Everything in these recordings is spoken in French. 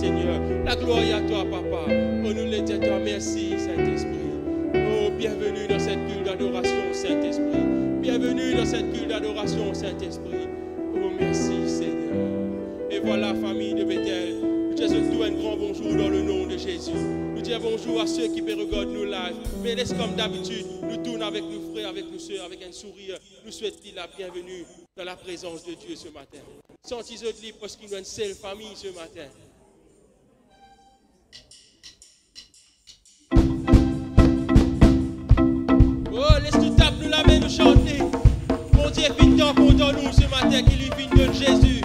Seigneur. La gloire est à toi, Papa. Oh, nous les disons, toi, merci, Saint-Esprit. Oh, bienvenue dans cette culte d'adoration, Saint-Esprit. Bienvenue dans cette culte d'adoration, Saint-Esprit. Oh, merci, Seigneur. Et voilà, famille de Bethel. Nous disons tout un grand bonjour dans le nom de Jésus. Nous disons bonjour à ceux qui regardent nous live. Mais laisse comme d'habitude, nous tournons avec nos frères, avec nos soeurs, avec un sourire. Nous souhaitons la bienvenue dans la présence de Dieu ce matin. Sentez-vous libre parce qu'il y a une seule famille ce matin. Oh, laisse-nous taper, nous la main, nous chanter. Mon Dieu, vite tant content nous ce matin qu'il lui vient de Jésus.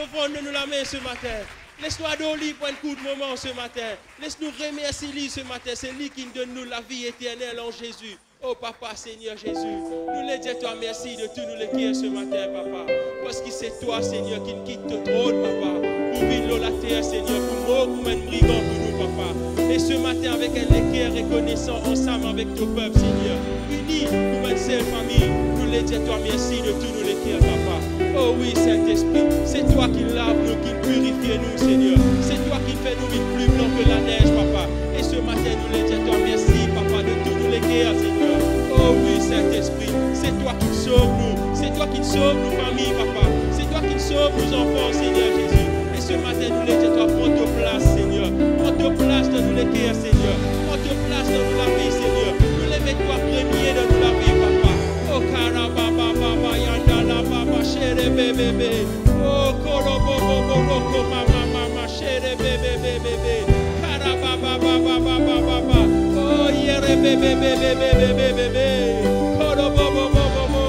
offrande de nous la main ce matin. Laisse-nous adorer pour un coup de moment ce matin. Laisse-nous remercier lui ce matin. C'est lui qui nous donne nous la vie éternelle en Jésus. Oh Papa, Seigneur Jésus, nous les disons toi merci de tout nous les guérir ce matin, Papa. Parce que c'est toi, Seigneur, qui quitte ton trône, Papa. Pour vivre la terre, Seigneur, pour mort, pour un brigand pour nous, Papa. Et ce matin, avec un équerre reconnaissant ensemble avec ton peuple, Seigneur, unis pour une seule famille, nous les disons toi merci de tout nous les guérir, Papa. Oh oui, Saint-Esprit, c'est toi qui lave nous, qui purifie nous, Seigneur. C'est toi qui fait nous vivre plus blanc que la neige, Papa. Et ce matin, nous les disons toi merci, Papa, de tout nous les guérir, Seigneur. Oh oui, Saint-Esprit, c'est toi qui sauves nous. C'est toi qui sauves nos familles, Papa. C'est toi qui sauves nos enfants, Seigneur Jésus. Et ce matin, nous les disons toi, prends ta place, Seigneur. Prends ta place dans nous les guérir, Seigneur. Prends ta place dans nous la vie, Seigneur. Nous les mettons toi premier dans nous la vie, Papa. Oh, carababa, baba, yanda, la baba, chérie, bébé. Oh, korobo, bobo, roko, mama, mama, chérie, bébé. Carababa, baba, baba, baba. Oh, yere, bébé. Korobo, bobo, bobo.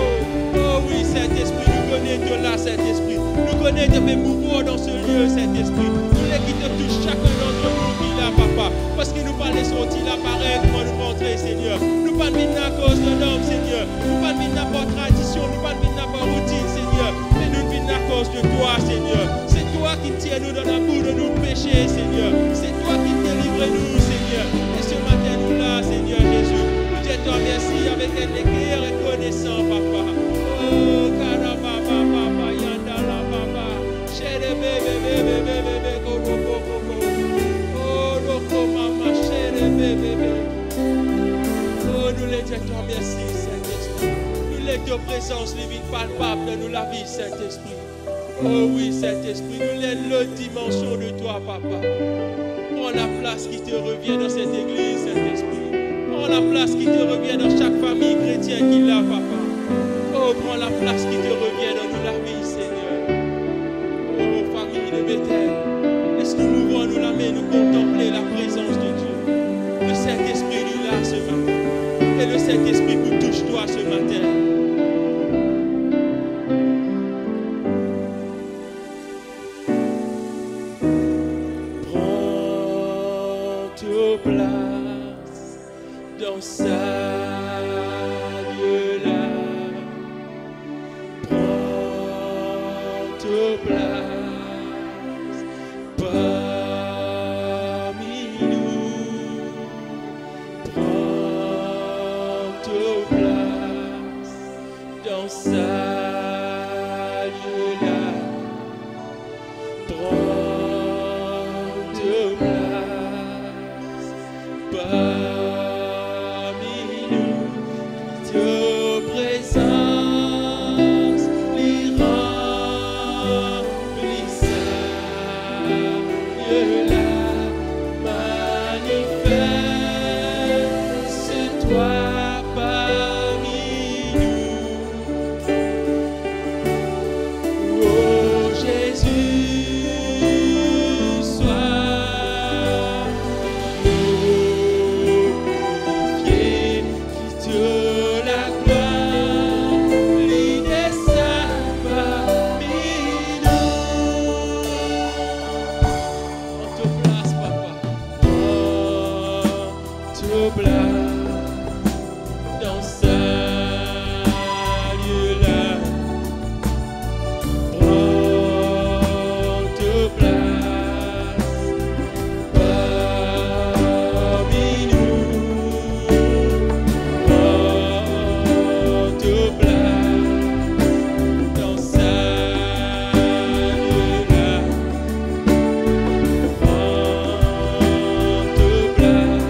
Oh, oui, Saint-Esprit, nous connaissons là, Saint-Esprit. Nous connaissons tes mouvements dans ce lieu, Saint-Esprit. Nous les qui te touchent chacun d'entre nous qui là, Papa. Parce que nous pas laissons-ils apparaître quand nous rentrer, Seigneur. Nous pas venir à cause de l'homme, Seigneur. Nous pas venir à par tradition, nous pas venir à par routine, Seigneur. Mais nous venons à cause de toi, Seigneur. C'est toi qui tiens nous dans la boue de nos péchés, Seigneur. C'est toi qui délivres nous, Seigneur. Et ce matin, nous là, Seigneur Jésus. Nous disons merci avec un éclair reconnaissant, Papa. Oh, carababa, papa, yanda la baba. Chérie, bébé, coco. Oh, loco, mama, chérie, bébé. Oh, nous les disons merci, Saint-Esprit. Nous les de présence divine palpable dans nous la vie, Saint-Esprit. Oh oui, Saint-Esprit, nous les le dimension de toi, Papa. Prends la place qui te revient dans cette église, Saint-Esprit. Prends la place qui te revient dans chaque famille chrétienne qui l'a, Papa. Oh, prends la place qui te revient dans nous la vie, Seigneur. Oh, famille de Bethel, laisse-nous m'ouvrir nous la main, nous contempler la présence de Dieu. Le Saint-Esprit est là ce matin. Et le Saint-Esprit vous touche toi ce matin. Prends ta place dans sa lieu-là. Prends ta place parmi nous. Prends ta place dans sa lieu-là. Prends ta place parmi nous. Ta présence les remplissait lieu-là. Manifeste-toi parmi nous. Oh Jésus, sois glorifié, qui te la gloire, l'idée ça parmi nous. En te place, Papa, en te place. Dans ce lieu-là, prends ta place parmi nous. Prends ta place dans ce lieu-là. Prends ta place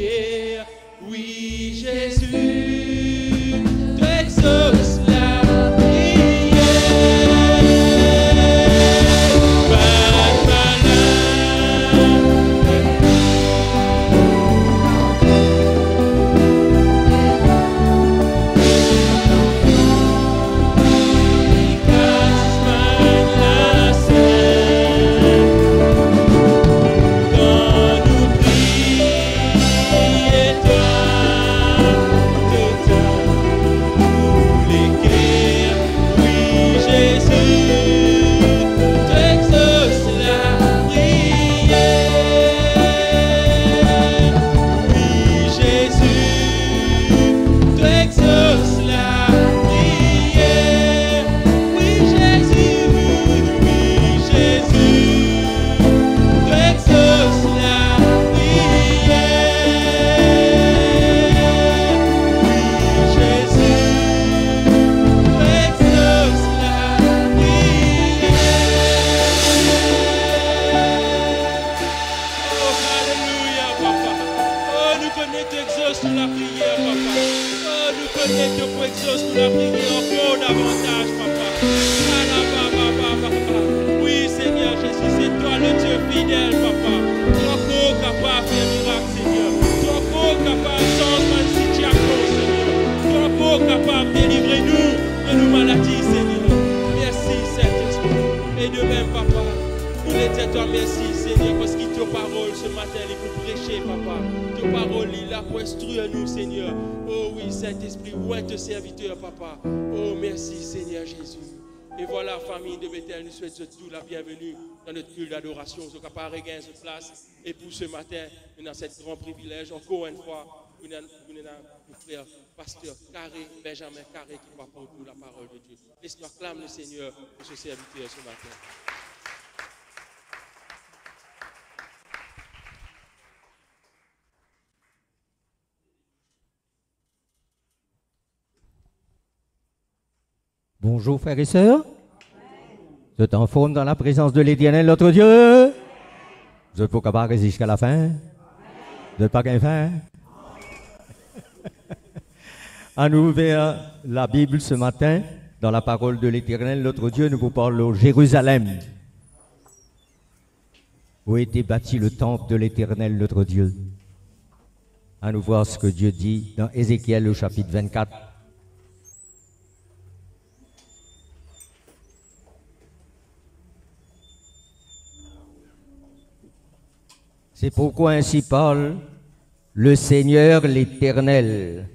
prières. Oui, Jésus, tu exauces la prière. Et pour ce matin, nous avons cet grand privilège, encore une fois, nous avons notre frère, pasteur Carré, Benjamin Carré, qui va pour nous la parole de Dieu. Laisse-nous acclamer le Seigneur pour ce serviteur ce matin. Bonjour frères et sœurs. Vous êtes en forme dans la présence de l'Éternel, notre Dieu. Vous êtes pas capable de résister jusqu'à la fin? Vous n'êtes pas qu'un fin? À nous ouvrir la Bible ce matin, dans la parole de l'Éternel, notre Dieu, nous vous parlons Jérusalem, où a été bâti le temple de l'Éternel, notre Dieu. À nous voir ce que Dieu dit dans Ézéchiel, au chapitre 24. C'est pourquoi ainsi parle le Seigneur l'Éternel.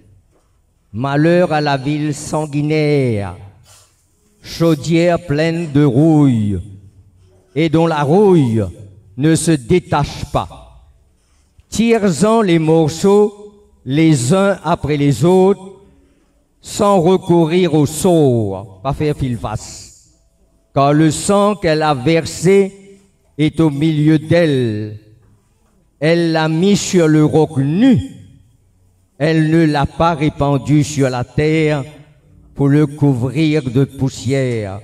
Malheur à la ville sanguinaire, chaudière pleine de rouille, et dont la rouille ne se détache pas. Tire-en les morceaux les uns après les autres, sans recourir au sort, pas faire fil face, car le sang qu'elle a versé est au milieu d'elle. Elle l'a mis sur le roc nu, elle ne l'a pas répandu sur la terre pour le couvrir de poussière.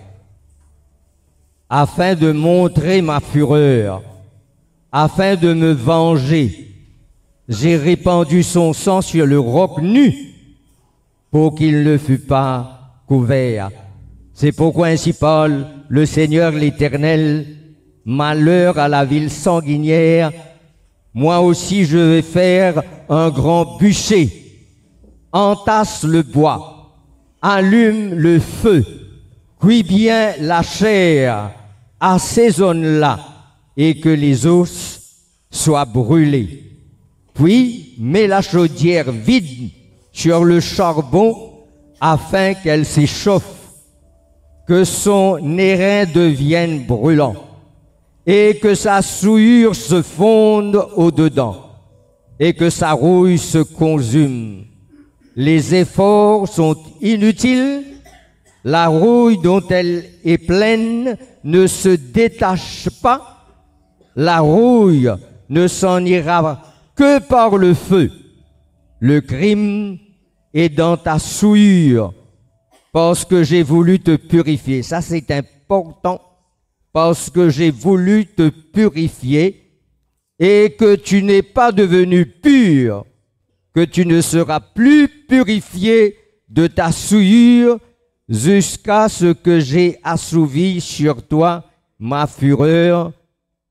Afin de montrer ma fureur, afin de me venger, j'ai répandu son sang sur le roc nu pour qu'il ne fût pas couvert. C'est pourquoi ainsi parle le Seigneur l'Éternel, malheur à la ville sanguinière. Moi aussi je vais faire un grand bûcher, entasse le bois, allume le feu, cuis bien la chair, assaisonne-la, et que les os soient brûlés. Puis mets la chaudière vide sur le charbon afin qu'elle s'échauffe, que son airain devienne brûlant, et que sa souillure se fonde au-dedans, et que sa rouille se consume. Les efforts sont inutiles, la rouille dont elle est pleine ne se détache pas, la rouille ne s'en ira que par le feu. Le crime est dans ta souillure, parce que j'ai voulu te purifier. Ça c'est important. Parce que j'ai voulu te purifier et que tu n'es pas devenu pur que tu ne seras plus purifié de ta souillure jusqu'à ce que j'ai assouvi sur toi ma fureur.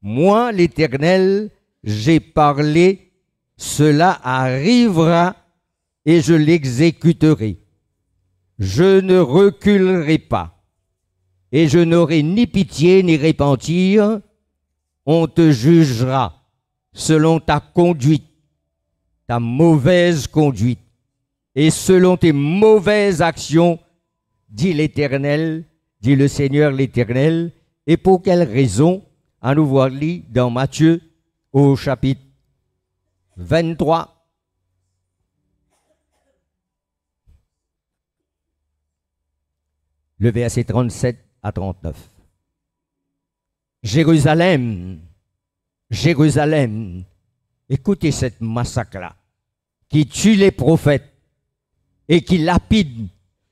Moi, l'Éternel, j'ai parlé, cela arrivera et je l'exécuterai. Je ne reculerai pas et je n'aurai ni pitié ni repentir. On te jugera selon ta conduite, ta mauvaise conduite, et selon tes mauvaises actions, dit l'Éternel, dit le Seigneur l'Éternel. Et pour quelle raison? À nous voir lire dans Matthieu au chapitre 23. Le verset 37 à 39. Jérusalem, Jérusalem, écoutez cette massacre-là, qui tue les prophètes et qui lapide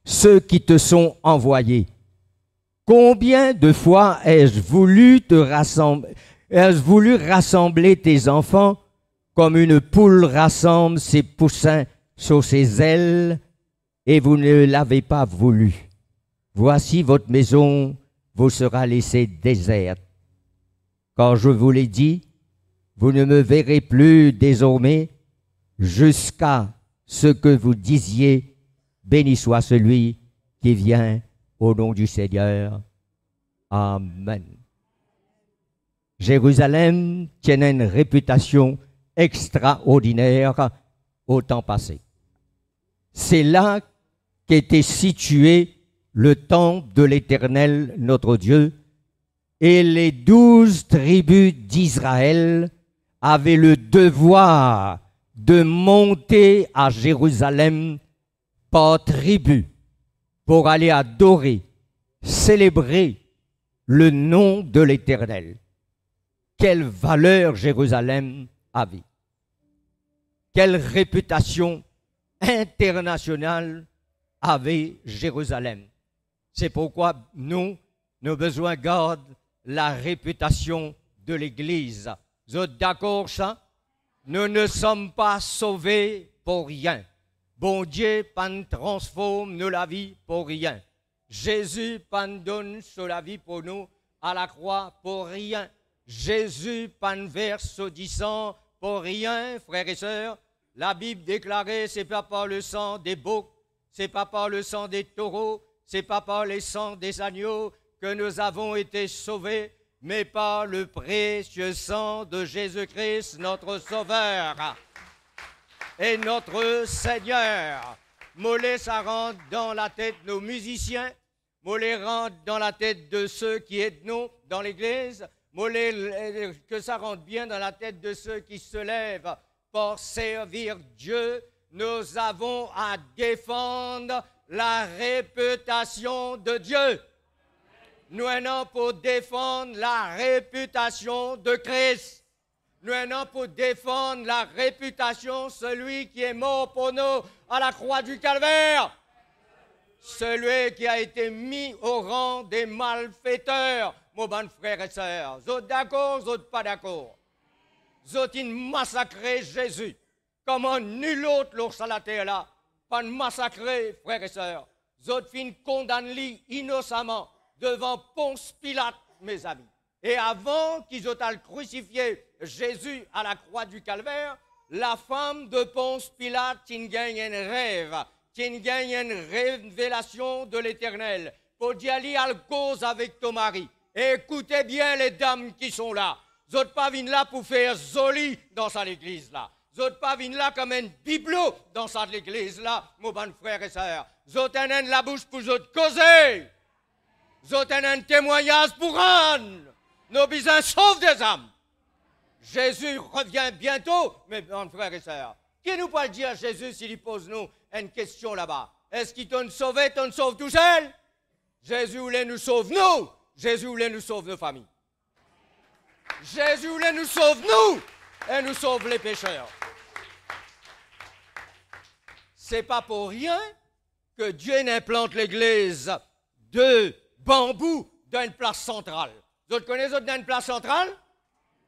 ceux qui te sont envoyés. Combien de fois ai-je voulu rassembler tes enfants comme une poule rassemble ses poussins sur ses ailes, et vous ne l'avez pas voulu. Voici votre maison vous sera laissée déserte. Car je vous l'ai dit, vous ne me verrez plus désormais jusqu'à ce que vous disiez, béni soit celui qui vient au nom du Seigneur. Amen. Jérusalem tenait une réputation extraordinaire au temps passé. C'est là qu'était situé le temple de l'Éternel notre Dieu, et les 12 tribus d'Israël avaient le devoir de monter à Jérusalem par tribu pour aller adorer, célébrer le nom de l'Éternel. Quelle valeur Jérusalem avait! Quelle réputation internationale avait Jérusalem! C'est pourquoi nous besoin garde la réputation de l'Église. Vous êtes d'accord ça? Nous ne sommes pas sauvés pour rien. Bon Dieu ne transforme nous la vie pour rien. Jésus donne la vie pour nous à la croix pour rien. Jésus verse du sang pour rien, frères et sœurs. La Bible déclarait, c'est pas par le sang des boucs, c'est pas par le sang des taureaux, c'est pas par le sang des agneaux que nous avons été sauvés, mais par le précieux sang de Jésus-Christ, notre Sauveur et notre Seigneur. Mollet, ça rentre dans la tête de nos musiciens, mollet rentre dans la tête de ceux qui aident nous dans l'Église, mollet, que ça rentre bien dans la tête de ceux qui se lèvent pour servir Dieu. Nous avons à défendre la réputation de Dieu. Nous sommes pour défendre la réputation de Christ. Nous sommes pour défendre la réputation de celui qui est mort pour nous à la croix du Calvaire. Celui qui a été mis au rang des malfaiteurs, mon bon frère et sœurs. Vous êtes d'accord, vous n'êtes pas d'accord? Vous êtes massacré Jésus. Comment nul autre l'ours sur la terre là, pas massacrer, frères et sœurs. Vous êtes condamné innocemment devant Ponce Pilate, mes amis. Et avant qu'ils aient crucifié Jésus à la croix du Calvaire, la femme de Ponce Pilate gagne un rêve, gagne une révélation de l'Éternel. Pour dire, aller à cause avec ton mari. Et écoutez bien les dames qui sont là. Vous n'êtes pas venus là pour faire zoli dans cette église là. Vous n'êtes pas venus là comme un bibelot dans cette église là, mon bon frère et sœur. Vous êtes la bouche pour vous causer. Vous êtes un témoignage pour rendre. Nos besoins sauvent des âmes. Jésus revient bientôt, mes bons frères et sœurs. Qui nous peut dire Jésus s'il pose nous une question là-bas? Est-ce qu'il t'a sauvé, t'en sauve tout seul? Jésus voulait nous sauver nous. Jésus voulait nous sauver nos familles. Jésus voulait nous sauver nous et nous sauve les pécheurs. C'est pas pour rien que Dieu n'implante l'église de bambou dans une place centrale. Vous connaissez dans une place centrale?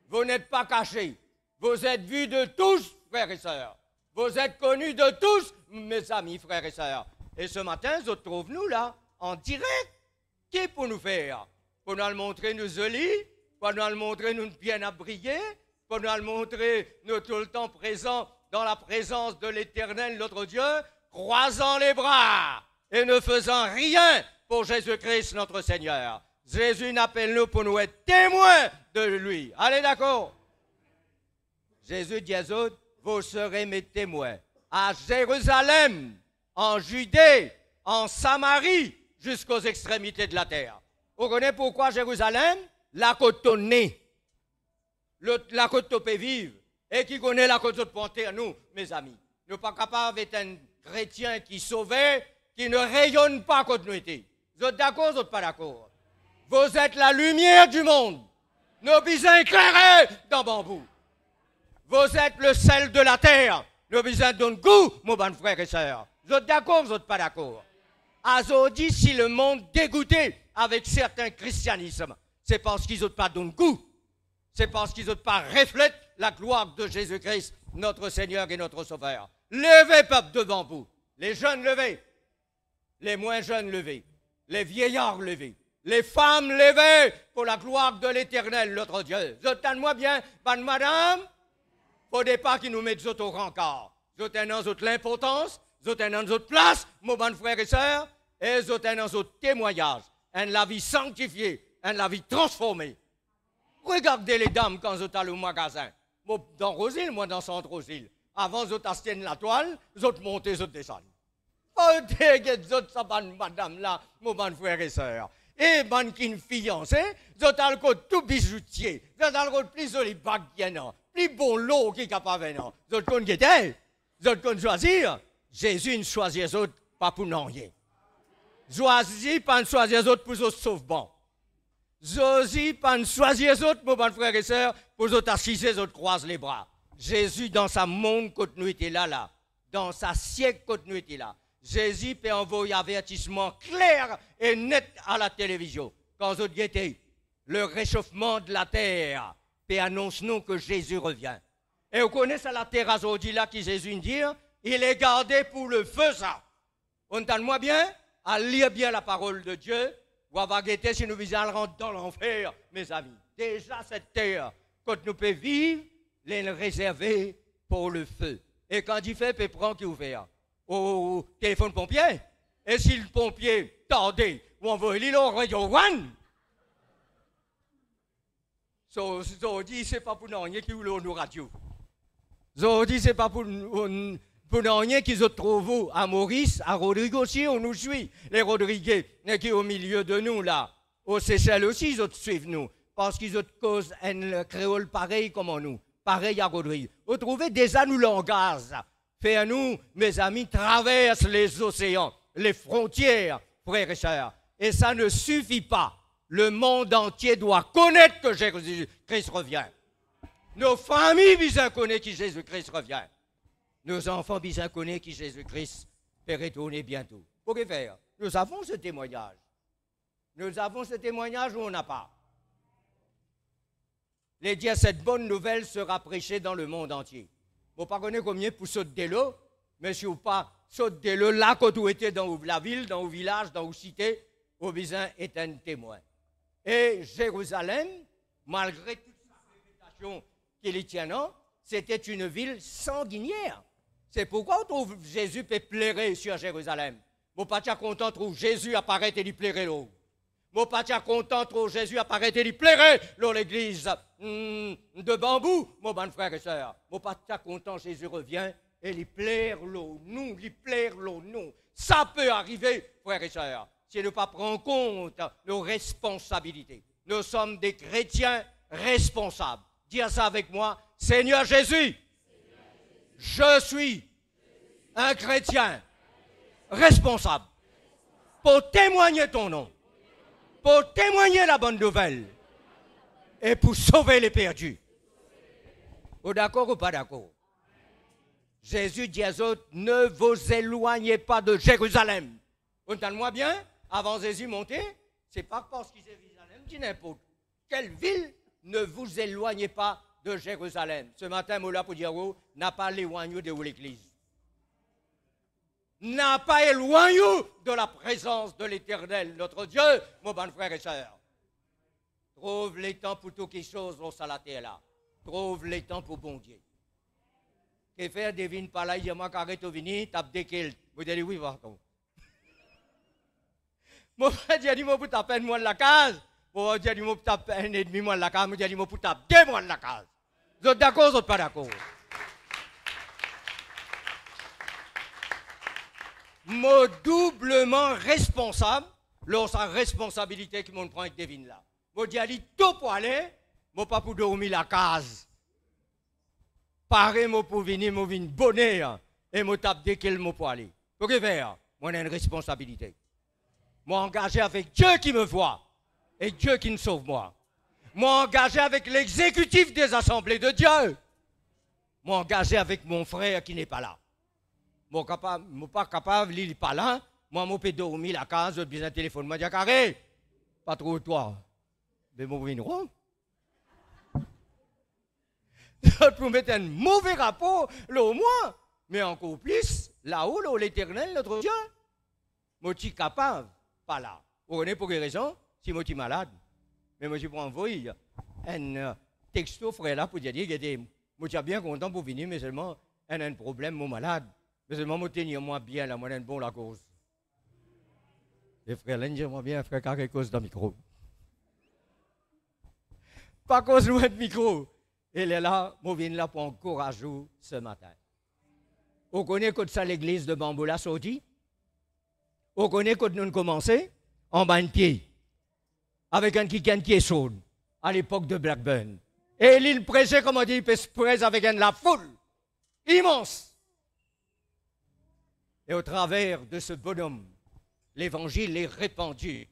Vous n'êtes pas cachés. Vous êtes vus de tous, frères et sœurs. Vous êtes connus de tous, mes amis, frères et sœurs. Et ce matin, vous trouvez-nous là, en direct. Qui pour nous faire? Pour nous le montrer nous jolis, pour nous le montrer nous bien abriés, pour nous le montrer nous tout le temps présents dans la présence de l'Éternel, notre Dieu, croisant les bras et ne faisant rien pour Jésus-Christ, notre Seigneur. Jésus n'appelle nous pour nous être témoins de lui. Allez, d'accord? Jésus dit aux autres, vous serez mes témoins à Jérusalem, en Judée, en Samarie, jusqu'aux extrémités de la terre. Vous connaissez pourquoi Jérusalem? La côte née, la côte topée vive. Et qui connaît la côte de Panthère, nous, mes amis. Nous ne sommes pas capables d'être un chrétien qui sauvait, qui ne rayonne pas contre nous. Vous êtes d'accord, vous n'êtes pas d'accord? Vous êtes la lumière du monde. Nos bisons éclairés dans bambou. Vous êtes le sel de la terre. Nos bisons donnent goût, mon bon frère et sœur. Vous êtes d'accord, vous n'êtes pas d'accord? Azodi, si le monde dégoûté avec certains christianismes, c'est parce qu'ils n'ont pas donné goût. C'est parce qu'ils n'ont pas reflété la gloire de Jésus-Christ, notre Seigneur et notre Sauveur. Levez, peuple, devant vous. Les jeunes levez. Les moins jeunes levez. Les vieillards levez. Les femmes levez pour la gloire de l'Éternel, notre Dieu. Entendez-moi bien, bonne madame. Faut pas qu'ils nous mettent au rencard. Entendez dans l'importance, entendez dans place, mon bon frère et sœur, et entendez dans témoignage. La vie sanctifiée, la vie transformée. Regardez les dames quand vous allez au magasin. Dans Rosille, moi dans Centre-Rosille. Avant, vous avez la toile, vous avez monté, vous descendu. Oh, madame là, mon bon frère et sœur. Et bonne qui fiancée, vous avez le côté tout bijoutier. Vous avez le côté plus joli bac qu'il y a, plus bon lot qui est capable de venir. Vous avez le côté vous avez le choisir. Jésus ne choisit les autres pas pour rien. Choisit pas de choisir les autres pour se sauver bon. Jésus, pas de choisir les autres, mon bon frère et sœur, pour les autres assiser, les autres croisent les bras. Jésus, dans sa monde, quand nous étions là, dans sa siècle, quand nous étions là, Jésus peut envoyer un avertissement clair et net à la télévision. Quand vous étiez, le réchauffement de la terre, peut annoncer nous que Jésus revient. Et vous connaissez la terre aujourd'hui là, qui Jésus dit, il est gardé pour le feu, ça. Entendez-moi bien, à lire bien la parole de Dieu. Ou à vagueter si nous visons rentrer dans l'enfer, mes amis. Déjà, cette terre, quand nous pouvons vivre, les réserver pour le feu. Et quand il fait, peut prendre qui ouvert au téléphone pompier. Et si le pompier tardait, ou envoie l'île au radio one. So dit, c'est pas pour nous qui ou nos radios. So dit, c'est pas pour rien qu'ils ont trouvé à Maurice, à Rodrigue aussi, on nous suit. Les Rodriguez, qui sont au milieu de nous, là. Aux Seychelles aussi, ils ont suivi nous. Parce qu'ils ont cause un créole pareil comme nous. Pareil à Rodrigue. Vous trouvez déjà nous langage. Fait nous, mes amis, traversent les océans, les frontières, frères et sœurs. Et ça ne suffit pas. Le monde entier doit connaître que Jésus-Christ revient. Nos familles visent connaître que Jésus-Christ revient. Nos enfants bien connaissent que Jésus-Christ peut retourner bientôt. Pour que faire? Nous avons ce témoignage. Nous avons ce témoignage ou on n'a pas? Les dire cette bonne nouvelle sera prêchée dans le monde entier. Vous ne connaissez pas combien pour sauter de l'eau, mais si vous pas sauter de l'eau, là, quand vous étiez dans la ville, dans le village, dans la cité, vous est un témoin. Et Jérusalem, malgré toute sa réputation qu'il y tient, c'était une ville sanguinière. C'est pourquoi on trouve Jésus peut pleurer sur Jérusalem. Mon pas content trouve Jésus apparaît et lui pleurer l'eau. Mon pas content trouve Jésus apparaît et lui pleurer dans l'église de bambou, mon bon frère et sœur. Mon pas content Jésus revient et lui plaire l'eau. Nous, lui plaire l'eau, nous. Ça peut arriver, frères et sœurs, si nous ne pas prendre en compte nos responsabilités. Nous sommes des chrétiens responsables. Dire ça avec moi, Seigneur Jésus. Je suis un chrétien responsable pour témoigner ton nom, pour témoigner la bonne nouvelle et pour sauver les perdus. Vous d'accord ou pas d'accord? Jésus dit aux autres, ne vous éloignez pas de Jérusalem. Entendez-moi bien, avant Jésus monter, c'est pas parce qu'il est Jérusalem, dit n'importe quelle ville, ne vous éloignez pas de Jérusalem. Ce matin, moi là pour dire, n'a pas éloigné de l'église. N'a pas éloigné de la présence de l'Éternel, notre Dieu, mon bon frère et sœur. Trouve les temps pour toutes les choses, on s'en la terre là. Trouve les temps pour bon Dieu. Que faire devine par là, il y a moi qui arrête de venir, tape des kills. Vous dites oui, pardon. Mon frère dit, moi pour taper un mois de la case. Mon frère dit, moi pour taper un et demi mois de la case. Moi dit, moi pour taper 2 mois de la case. Vous êtes d'accord, vous n'êtes pas d'accord? Moi doublement responsable, lorsque la responsabilité qui m'en prend avec devine là. Moi dit, tout pour aller, moi pas pour dormir la case. Pareil, moi pour venir, moi venir bonheur et moi tape dès qu'il m'a pour aller. Pour que faire? Moi j'ai une responsabilité. Moi engagé avec Dieu qui me voit et Dieu qui me sauve moi. Moi engagé avec l'exécutif des assemblées de Dieu. Moi engagé avec mon frère qui n'est pas là. Moi pas capable, il n'est pas là. Moi je peux dormir la case, je besoin de téléphone. Moi je dis carré, pas trop toi. Mais moi venir rond. Pour mettre un mauvais rapport, là au moins, mais encore plus, là-haut, l'Éternel, notre Dieu. Moi, je suis capable, pas là. Vous connaissez pour quelle raison? Si moi, je suis malade. Mais moi, je peux envoyer un texto, frère, là, pour dire que moi, je suis bien content pour venir, mais seulement, il y a un problème, moi, malade. Mais seulement, moi, tenir-moi bien, là, moi, j'ai une bonne la cause. Et frère, là, j'aimerais bien, frère, quelque chose dans le micro. Pas cause loin de micro. Elle est là, moi, je viens là pour encourager ce matin. On connaît que ça l'église de Bamboula sorti. On connaît que nous avons commencé en bas de pied. Avec un qui est chaud, à l'époque de Blackburn. Et il prêchait, comme on dit, il prêche avec la foule immense. Et au travers de ce bonhomme, l'évangile est répandu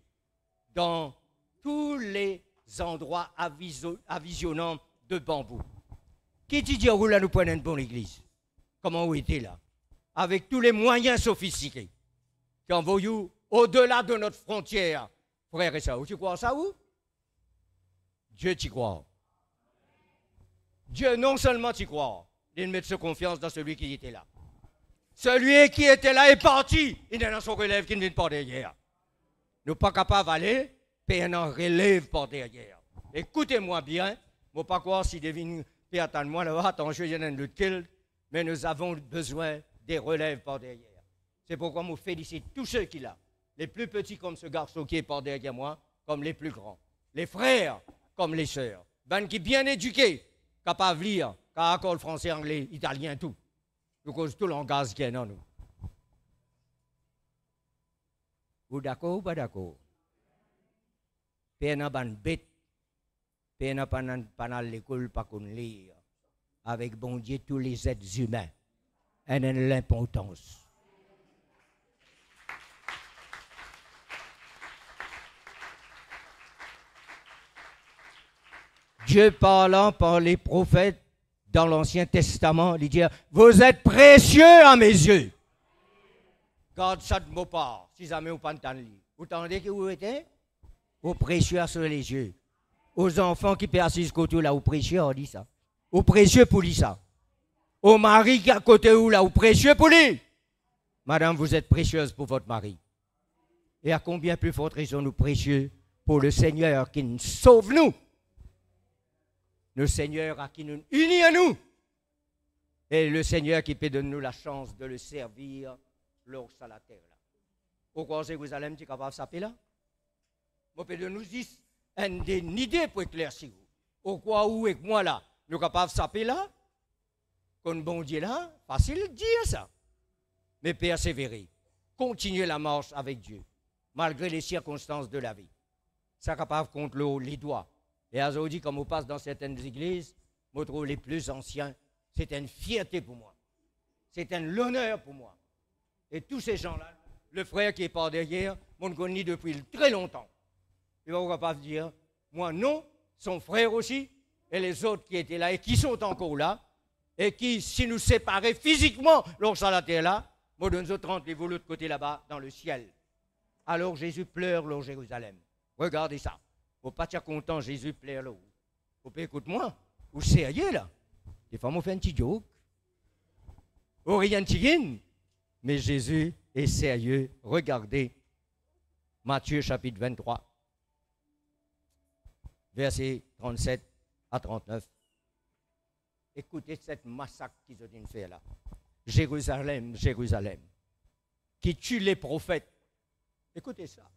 dans tous les endroits avisionnants de Bambou. Qui dit dire là nous prenons une bonne église? Comment vous était là? Avec tous les moyens sophistiqués qui envoient au-delà de notre frontière, frères et sœurs. Tu crois ça où? Dieu t'y croit. Dieu non seulement t'y croit, il met sa confiance dans celui qui était là. Celui qui était là est parti. Il est dans son relève qui ne vient pas derrière. Nous ne sommes pas capables d'aller, puis un relève par derrière. Écoutez-moi bien. Je ne pas croire si devine, puis attends-moi là, attends, je viens de kill, mais nous avons besoin des relèves par derrière. C'est pourquoi je félicite tous ceux qui là, les plus petits comme ce garçon qui est par derrière moi, comme les plus grands, les frères comme les sœurs, ben qui bien éduqués, capables de lire, car le français, anglais, italien, tout. Nous causons tout le langage qui est dans nous. Vous d'accord ou pas d'accord? Pena ban bête. Pena pas l'école, pas qu'on lire. Avec bon Dieu, tous les êtres humains. Et l'importance. Dieu parlant par les prophètes dans l'Ancien Testament, il dit, vous êtes précieux à mes yeux. Garde ça de mot part, si jamais vous pas entendu. Vous entendez que vous êtes? Vous précieux sur les yeux. Aux enfants qui peuvent assis côté là, vous précieux, on dit ça. Vous précieux pour lui ça. Au mari qui est à côté où là, vous précieux pour lui. Madame, vous êtes précieuse pour votre mari. Et à combien plus forte raison nous précieux pour le Seigneur qui nous sauve nous. Le Seigneur à qui nous unit à nous. Et le Seigneur qui peut donner nous la chance de le servir lorsqu'à la terre. Là. Pourquoi est-ce que vous allez me dire capable de s'appeler là? Moi, je peux nous dire une idée pour éclaircir. Pourquoi où avec moi là? Nous sommes capables de s'appeler là? Comme bon Dieu là? Facile de dire ça. Mais persévérer. Continuer la marche avec Dieu. Malgré les circonstances de la vie. Ça capable contre les doigts. Et aujourd'hui, comme on passe dans certaines églises, je trouve les plus anciens, c'est une fierté pour moi. C'est un honneur pour moi. Et tous ces gens-là, le frère qui est par derrière, on le connaît depuis très longtemps. Il va pas dire, moi non, son frère aussi, et les autres qui étaient là et qui sont encore là, et qui, si nous séparaient physiquement lorsqu'à la terre là, moi de nous autres rendez-vous de l'autre côté là-bas, dans le ciel. Alors Jésus pleure dans Jérusalem. Regardez ça. Faut pas être content, Jésus pleure là. Faut pas écouter moi. Ou sérieux là? Des fois, on fait un petit joke. Ou rien de tigine. Mais Jésus est sérieux. Regardez Matthieu chapitre 23, versets 37 à 39. Écoutez cette massacre qu'ils ont fait là. Jérusalem, Jérusalem, qui tue les prophètes. Écoutez ça.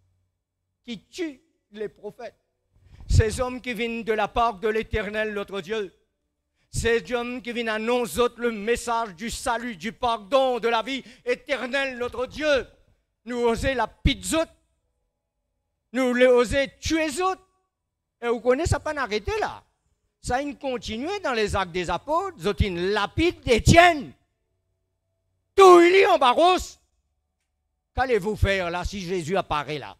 Qui tue les prophètes. Ces hommes qui viennent de la part de l'Éternel, notre Dieu. Ces hommes qui viennent annoncer le message du salut, du pardon, de la vie éternelle, notre Dieu. Nous osons la pizza. Nous osons tuer les autres. Et vous connaissez, ça n'a pas arrêté là. Ça a continué dans les actes des apôtres. Ils ont une lapide d'Étienne. Tout il est en barros. Qu'allez-vous faire là si Jésus apparaît là?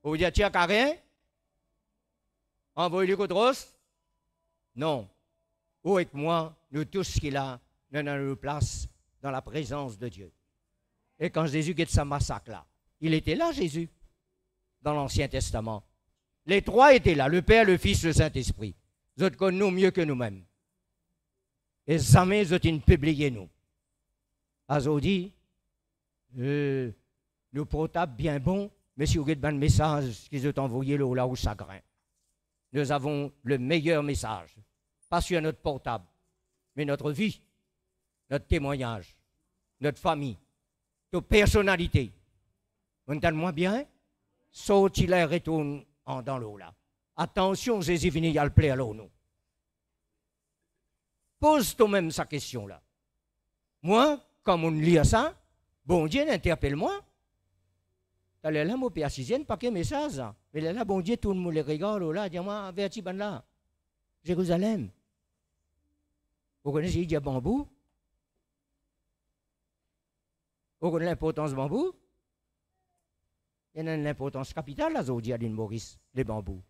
Vous dites, tiens, rien? Envoyez-le contre Non. Où avec moi, nous tous qui là, nous avons nos places dans la présence de Dieu. Et quand Jésus guette sa massacre là, il était là, Jésus, dans l'Ancien Testament. Les trois étaient là, le Père, le Fils, le Saint-Esprit. Ils autres connaissent nous mieux que nous-mêmes. Et jamais ils ont publié nous. Ils dit, le portable bien bon, mais si vous avez un message qu'ils ont envoyé là au chagrin. Nous avons le meilleur message. Pas sur notre portable, mais notre vie, notre témoignage, notre famille, notre personnalité. Vous entendez moins bien? Sorti l'air retourne dans l'eau là. Attention, Jésus venu y a le plaît à l'eau, nous. Pose toi-même sa question là. Moi, quand on lit ça, bon Dieu, interpelle-moi. T'as là, mon père sixième, pas que message. Mais là, bon Dieu, tout le monde les regarde là, dis-moi, averti ban là. Jérusalem. Vous connaissez, il y a bambou? Vous connaissez l'importance du bambou? Il y a une importance capitale, là, aujourd'hui, à l'île Maurice, les bambous.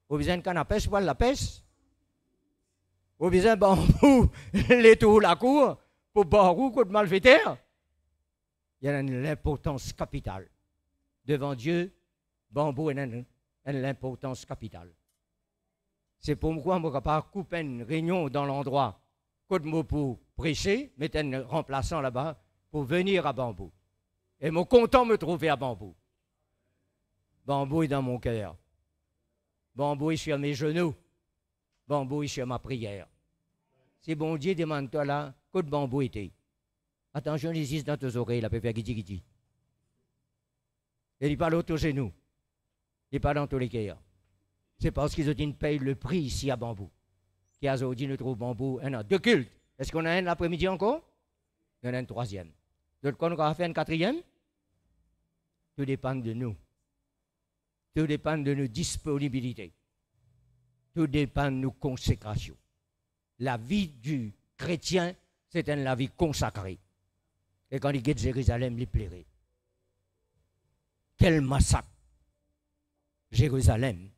Vous avez besoin de canne à pêche pour la pêche? Vous avez besoin de bambou, les tours, la cour, pour barou, contre malfaiteurs? Il y a une importance capitale. Devant Dieu, bambou a une importance capitale. C'est pourquoi je ne peux pas couper une réunion dans l'endroit pour prêcher, mettre un remplaçant là-bas pour venir à Bambou. Et je suis content de me trouver à Bambou. Bambou est dans mon cœur. Bambou est sur mes genoux. Bambou est sur ma prière. Si bon Dieu demande-toi là, que de bambou était. Attention, les yeux dans tes oreilles, là, peut faire guidi. Et il parle autour de nous. Il parle dans tous les cœurs. C'est parce qu'ils ont dit paye le prix ici à Bambou. Qui a dit nous trouve Bambou un an. Deux cultes. Est-ce qu'on a un l'après-midi encore? Il y en a un troisième. D'autres qu'on va faire un quatrième? Tout dépend de nous. Tout dépend de nos disponibilités. Tout dépend de nos consécrations. La vie du chrétien, c'est la vie consacrée. Et quand il guette Jérusalem, il plairait. Quel massacre! Jérusalem.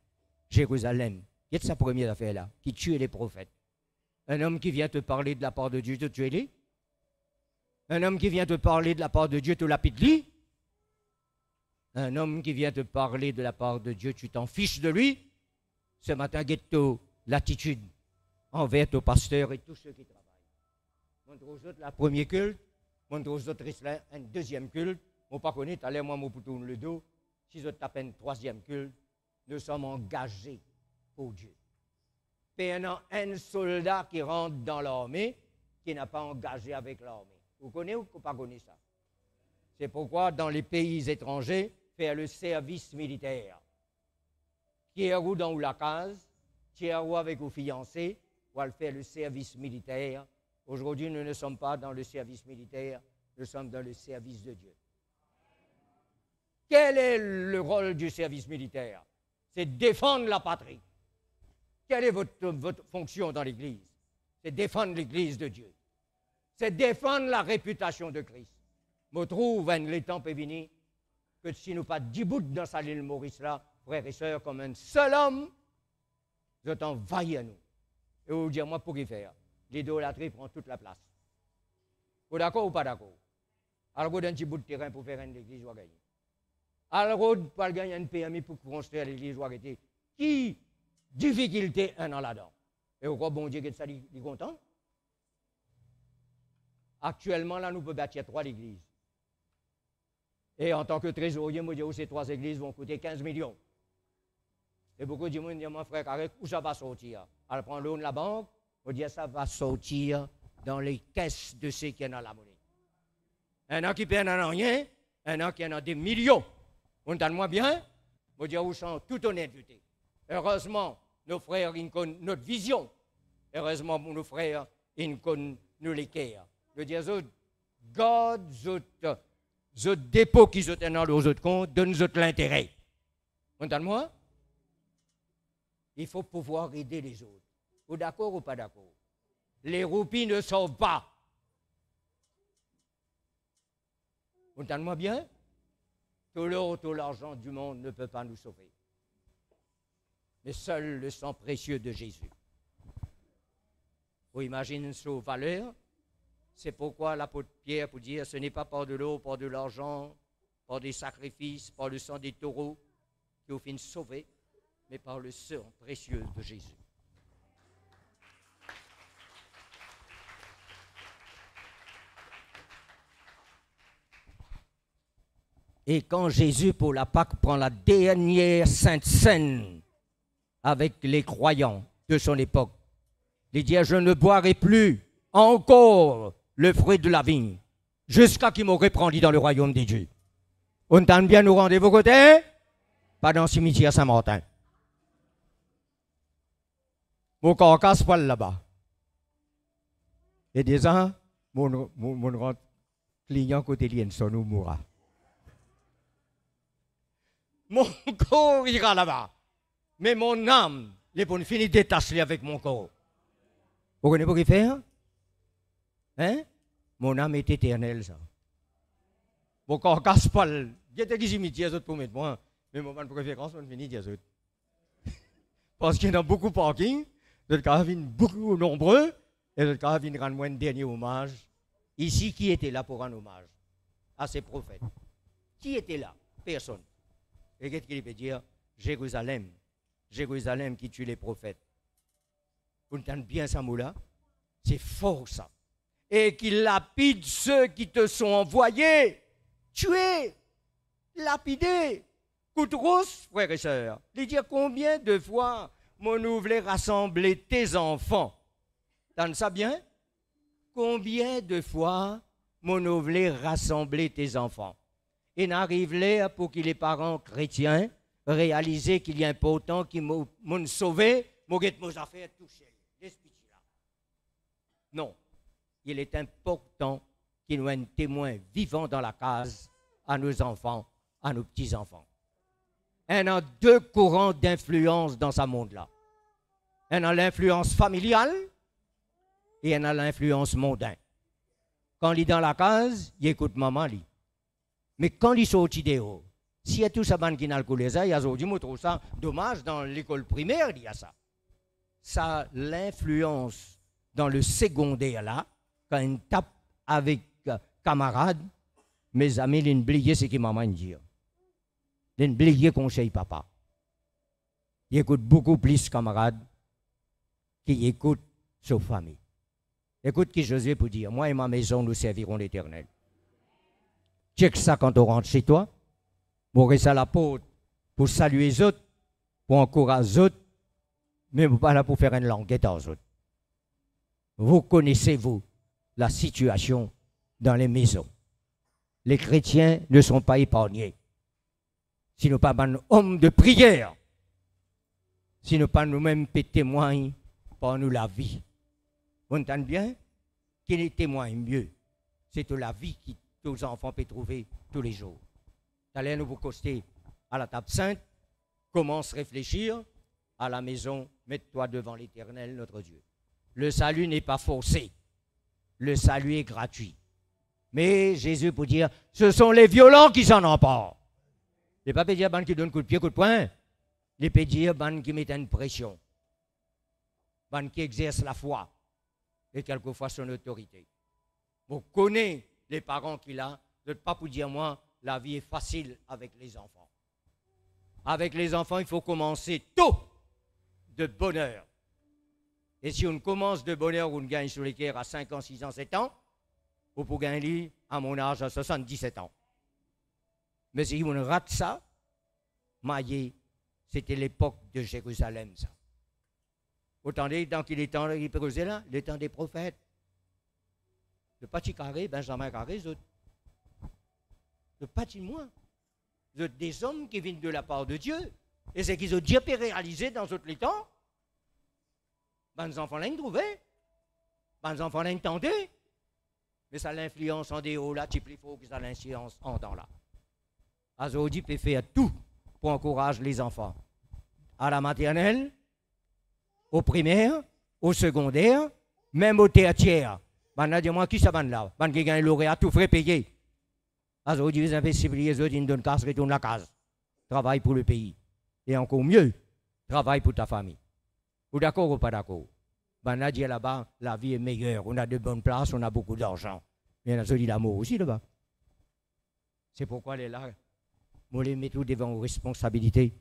Jérusalem. Il y a sa première affaire là, qui tue les prophètes. Un homme qui vient te parler de la part de Dieu, te tuer-les. Un homme qui vient te parler de la part de Dieu, te lapide-les. Un homme qui vient te parler de la part de Dieu, tu t'en fiches de lui. Ce matin, guette l'attitude envers ton pasteur et tous ceux qui travaillent. Montre aux autres la première culte, montre aux autres un deuxième culte. On ne pas connaître, allez moi, mon poutou le dos. Si je tape un troisième culte, nous sommes engagés pour Dieu. Il y a un soldat qui rentre dans l'armée qui n'a pas engagé avec l'armée. Vous connaissez ou pas connaissez ça? C'est pourquoi dans les pays étrangers, faire le service militaire. Qui est où dans la case, qui est où avec vos fiancés, ou à faire le service militaire. Aujourd'hui, nous ne sommes pas dans le service militaire, nous sommes dans le service de Dieu. Quel est le rôle du service militaire? C'est défendre la patrie. Quelle est votre fonction dans l'Église? C'est défendre l'Église de Dieu. C'est défendre la réputation de Christ. Je trouve, les temps peut venir, que si nous pas 10 bouts dans sa île Maurice là, frères et sœurs, comme un seul homme, vous êtes envahis à nous. Et vous dire, moi, pour y faire? L'idolâtrie prend toute la place. Vous d'accord ou pas d'accord? Alors, vous avez un petit bout de terrain pour faire une église, vous gagner. Alors, vous pas gagner un PMI pour construire l'église, vous arrêter. Qui difficulté un an là-dedans? Et au bon Dieu, que ça, il est content. Actuellement, là, nous pouvons bâtir 3 églises. Et en tant que trésorier, moi, je dis, ces 3 églises vont coûter 15 millions. Et beaucoup de gens me disent, mon frère, où ça va sortir? Alors, prendre l'eau de la banque, on dit, ça va sortir dans les caisses de ceux qui ont la monnaie. Un an qui perd rien, un an qui en a des millions. On entend moi bien? On dit, où sont toute honnêteté. Heureusement, nos frères, ils connaissent notre vision. Heureusement, pour nos frères, ils connaissent nous l'équerre. Je dis, garde les dépôts qui sont dans les autres comptes, donne-nous l'intérêt. On entend moi? Il faut pouvoir aider les autres. Vous d'accord ou pas d'accord? Les roupies ne sauvent pas. Vous entendez moi bien? Tout l'or, tout l'argent du monde ne peut pas nous sauver. Mais seul le sang précieux de Jésus. Vous imaginez sa valeur? C'est pourquoi l'apôtre Pierre peut dire, ce n'est pas par de l'eau, par de l'argent, par des sacrifices, par le sang des taureaux qui vous finissent sauver, mais par le sang précieux de Jésus. Et quand Jésus, pour la Pâque, prend la dernière sainte scène avec les croyants de son époque, il dit, je ne boirai plus encore le fruit de la vigne, jusqu'à qu'il m'aurait pris dans le royaume des dieux. On entend bien nous rendez vos côtés? Pas dans le cimetière Saint-Martin. Mon corps casse-poil là-bas. Et des ans, mon client côté Lienson nous mourra. Mon corps ira là-bas. Mais mon âme, les bonnes finis détachées avec mon corps. Vous connaissez pas ce qu'il fait? Hein? Mon âme est éternelle, ça. Mon corps casse pas. Il y a des cimetières pour mettre moi. Mais mon préférence, on finit des autres. Parce qu'il y a beaucoup de parking, d'autres cas viennent beaucoup nombreux, et d'autres cas viennent rendre un dernier hommage. Ici, qui était là pour rendre hommage à ces prophètes? Qui était là? Personne. Et qu'est-ce qu'il peut dire? Jérusalem. Jérusalem qui tue les prophètes. Vous entendez bien ça, moula? C'est fort, ça. Et qu'il lapide ceux qui te sont envoyés. Tués. Lapidés. Coup de rousse, frères et sœurs. Il dit combien de fois mon voulait rassembler tes enfants? T'entends ça bien? Combien de fois mon voulait rassembler tes enfants? Et n'arrive là pour que les parents chrétiens réalisent qu'il est important qu'ils m'ont sauvé, m'ont affaires touchées. Non, il est important qu'il y ait un témoin vivant dans la case à nos enfants, à nos petits-enfants. Il y a 2 courants d'influence dans ce monde-là. Il y a l'influence familiale et il y a l'influence mondaine. Quand il est dans la case, il écoute maman. Mais quand il sort dehors, s'il y a tout ça qui n'a pas il y a trouve ça dommage dans l'école primaire, il y a ça. Ça, l'influence dans le secondaire là, quand il tape avec camarades, mes amis, ils oublient ce que maman dit. Ils oublient conseil papa. Ils écoutent beaucoup plus camarades qui écoutent sa famille. Écoute qui Josué peut dire, moi et ma maison, nous servirons l'Éternel. Check ça quand on rentre chez toi. Vous restez à la porte pour saluer les autres, pour encourager les autres, mais vous pas là pour faire une languette aux autres. Vous connaissez, vous, la situation dans les maisons. Les chrétiens ne sont pas épargnés. Si nous pas un homme de prière, si nous pas nous-mêmes témoignent par nous la vie. Vous entendez bien? Qui les témoigne mieux? C'est la vie que nos enfants peuvent trouver tous les jours. Allez nous vous coster à la table sainte, commence à réfléchir à la maison, mets-toi devant l'Éternel, notre Dieu. Le salut n'est pas forcé. Le salut est gratuit. Mais Jésus peut dire, ce sont les violents qui s'en emparent. Il ne peut pas dire ban qui donne coup de pied, coup de poing. Il peut dire ban qui met une pression. Ban qui exerce la foi et quelquefois son autorité. Vous connaissez les parents qu'il a, de ne pas vous dire moi, la vie est facile avec les enfants. Avec les enfants, il faut commencer tôt de bonne heure. Et si on commence de bonheur, on gagne sur l'équerre à 5 ans, 6 ans, 7 ans, ou pour gagner à mon âge à 77 ans. Mais si on rate ça, maillé, c'était l'époque de Jérusalem, ça. Autant dire, tant qu'il est temps, il peut causer là, le temps des prophètes. Le petit carré, Benjamin Carré, le petit moins. Des hommes qui viennent de la part de Dieu. Et c'est qu'ils ont Dieu peut réaliser dans tous les temps. Les enfants l'ont trouvé. Les enfants l'ont entendu. Mais ça l'influence en déo là, tu plus fort que ça l'influence en temps là. Azodi peut faire tout pour encourager les enfants. À la maternelle, au primaire, au secondaire, même au tertiaire. Dis-moi qui ça va là? Qui gagne lauréat, tout frais payé. Azodi, les imbéciles, les autres, ils donnent casse, retournent la case. Travaille pour le pays. Et encore mieux, travaille pour ta famille. Vous d'accord ou pas d'accord? Dit là-bas, la vie est meilleure. On a de bonnes places, on a beaucoup d'argent. Mais on a dit l'amour aussi là-bas. C'est pourquoi elle est là. Moi, les mets tout devant aux responsabilités.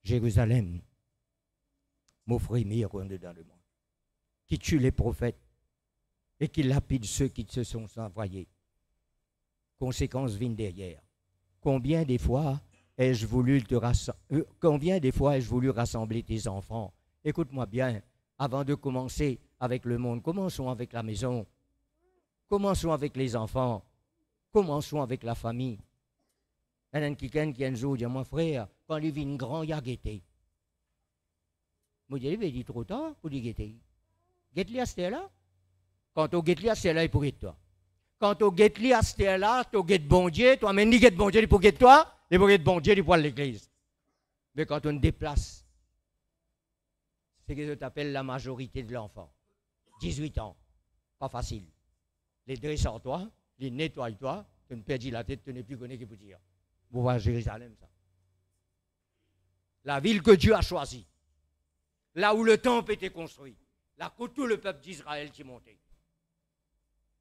Jérusalem, mon frère meilleur qu'on est dans le monde, qui tue les prophètes et qui lapide ceux qui se sont envoyés. Conséquences viennent derrière. Combien des fois ai-je voulu rassembler tes enfants? Écoute-moi bien, avant de commencer avec le monde, commençons avec la maison. Commençons avec les enfants. Commençons avec la famille. Il y a quelqu'un qui dit, mon frère, quand il vient grand, il y a guetté. Moi, je dis, trop tard pour dire guetté. Guette-li à cette là. Quand tu guettes-li à cette là, il pour guetter toi. Quand tu guettes-li à cette là, tu guettes bon Dieu, toi, même ni guette bon Dieu, il pour guetter toi, il pour guetter bon Dieu, il pour l'église. Mais quand on déplace, c'est ce que tu appelles la majorité de l'enfant. 18 ans, pas facile. Les dressent en toi, les nettoient toi, tu ne perds la tête, tu n'es plus connu qui pour dire. Vous voyez Jérusalem, ça. La ville que Dieu a choisie. Là où le temple était construit. Là où tout le peuple d'Israël qui montait.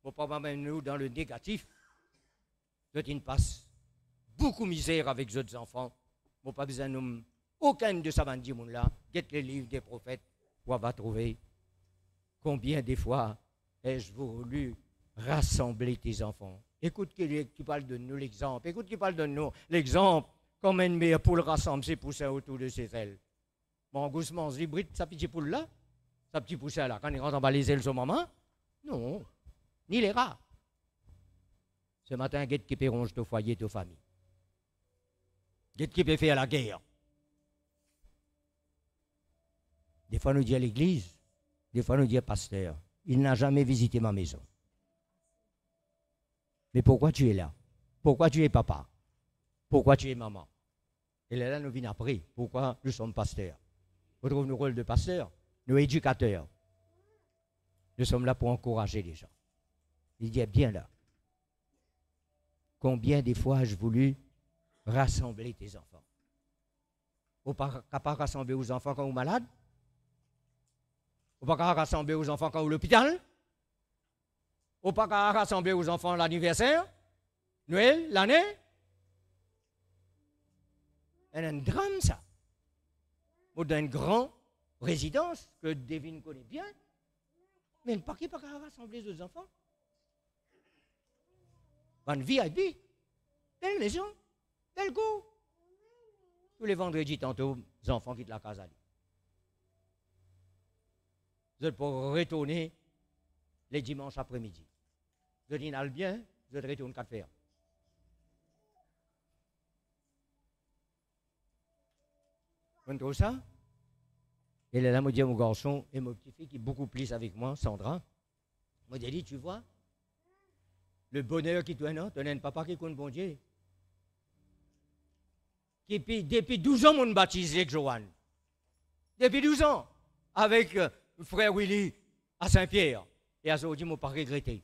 Vous ne pouvez pas même nous dans le négatif. Vous ne passe beaucoup de misère avec les autres enfants. Vous n'avez pas besoin de nous. Aucun de ces bandits là. Guette les livres des prophètes. Vous va trouver. Combien de fois ai-je voulu rassembler tes enfants? Écoute qui parle de nous l'exemple. Écoute qui parle de nous l'exemple. Comme une meilleure poule rassemble ses poussins autour de ses ailes. Mon goussement se hybride, sa petite poule là, sa petite poussin là, quand il rentre en bas les ailes sur maman, non, ni les rats. Ce matin, guette qui peut ronger ton foyer, ta famille. Guette qui peut faire la guerre. Des fois, nous dit à l'église, des fois, nous dit à pasteur, il n'a jamais visité ma maison. Mais pourquoi tu es là? Pourquoi tu es papa? Pourquoi tu es maman? Et là, nous venons après. Pourquoi nous sommes pasteurs? Vous trouvez nos rôles de pasteurs? Nous éducateurs. Nous sommes là pour encourager les gens. Il dit, bien là. Combien de fois ai-je voulu rassembler tes enfants? Vous n'avez pas rassembler aux enfants quand vous êtes malade? Vous n'avez pas rassembler aux enfants quand vous êtes à l'hôpital? Vous n'avez pas rassembler aux enfants l'anniversaire? Noël? L'année? C'est un drame, ça. Ou d'une grande résidence que Devine connaît bien. Mais il n'y a pas qu'à rassembler les enfants. Une VIP, belle maison, belle go. Tous les vendredis, tantôt, les enfants quittent la casa. Vous êtes pour retourner les dimanches après-midi. Vous êtes bien, vous êtes retourné 4 faire. Vous trouvez ça? Et là, je dis à mon garçon et mon petit-fille qui est beaucoup plus avec moi, Sandra, moi, j'ai dit, tu vois, le bonheur qui doit non, tu as un papa qui compte bon Dieu. Qui, depuis 12 ans, on baptisé avec Joanne. Depuis 12 ans, avec frère Willy à Saint-Pierre. Et à ce moment-là, je n'ai pas regretté.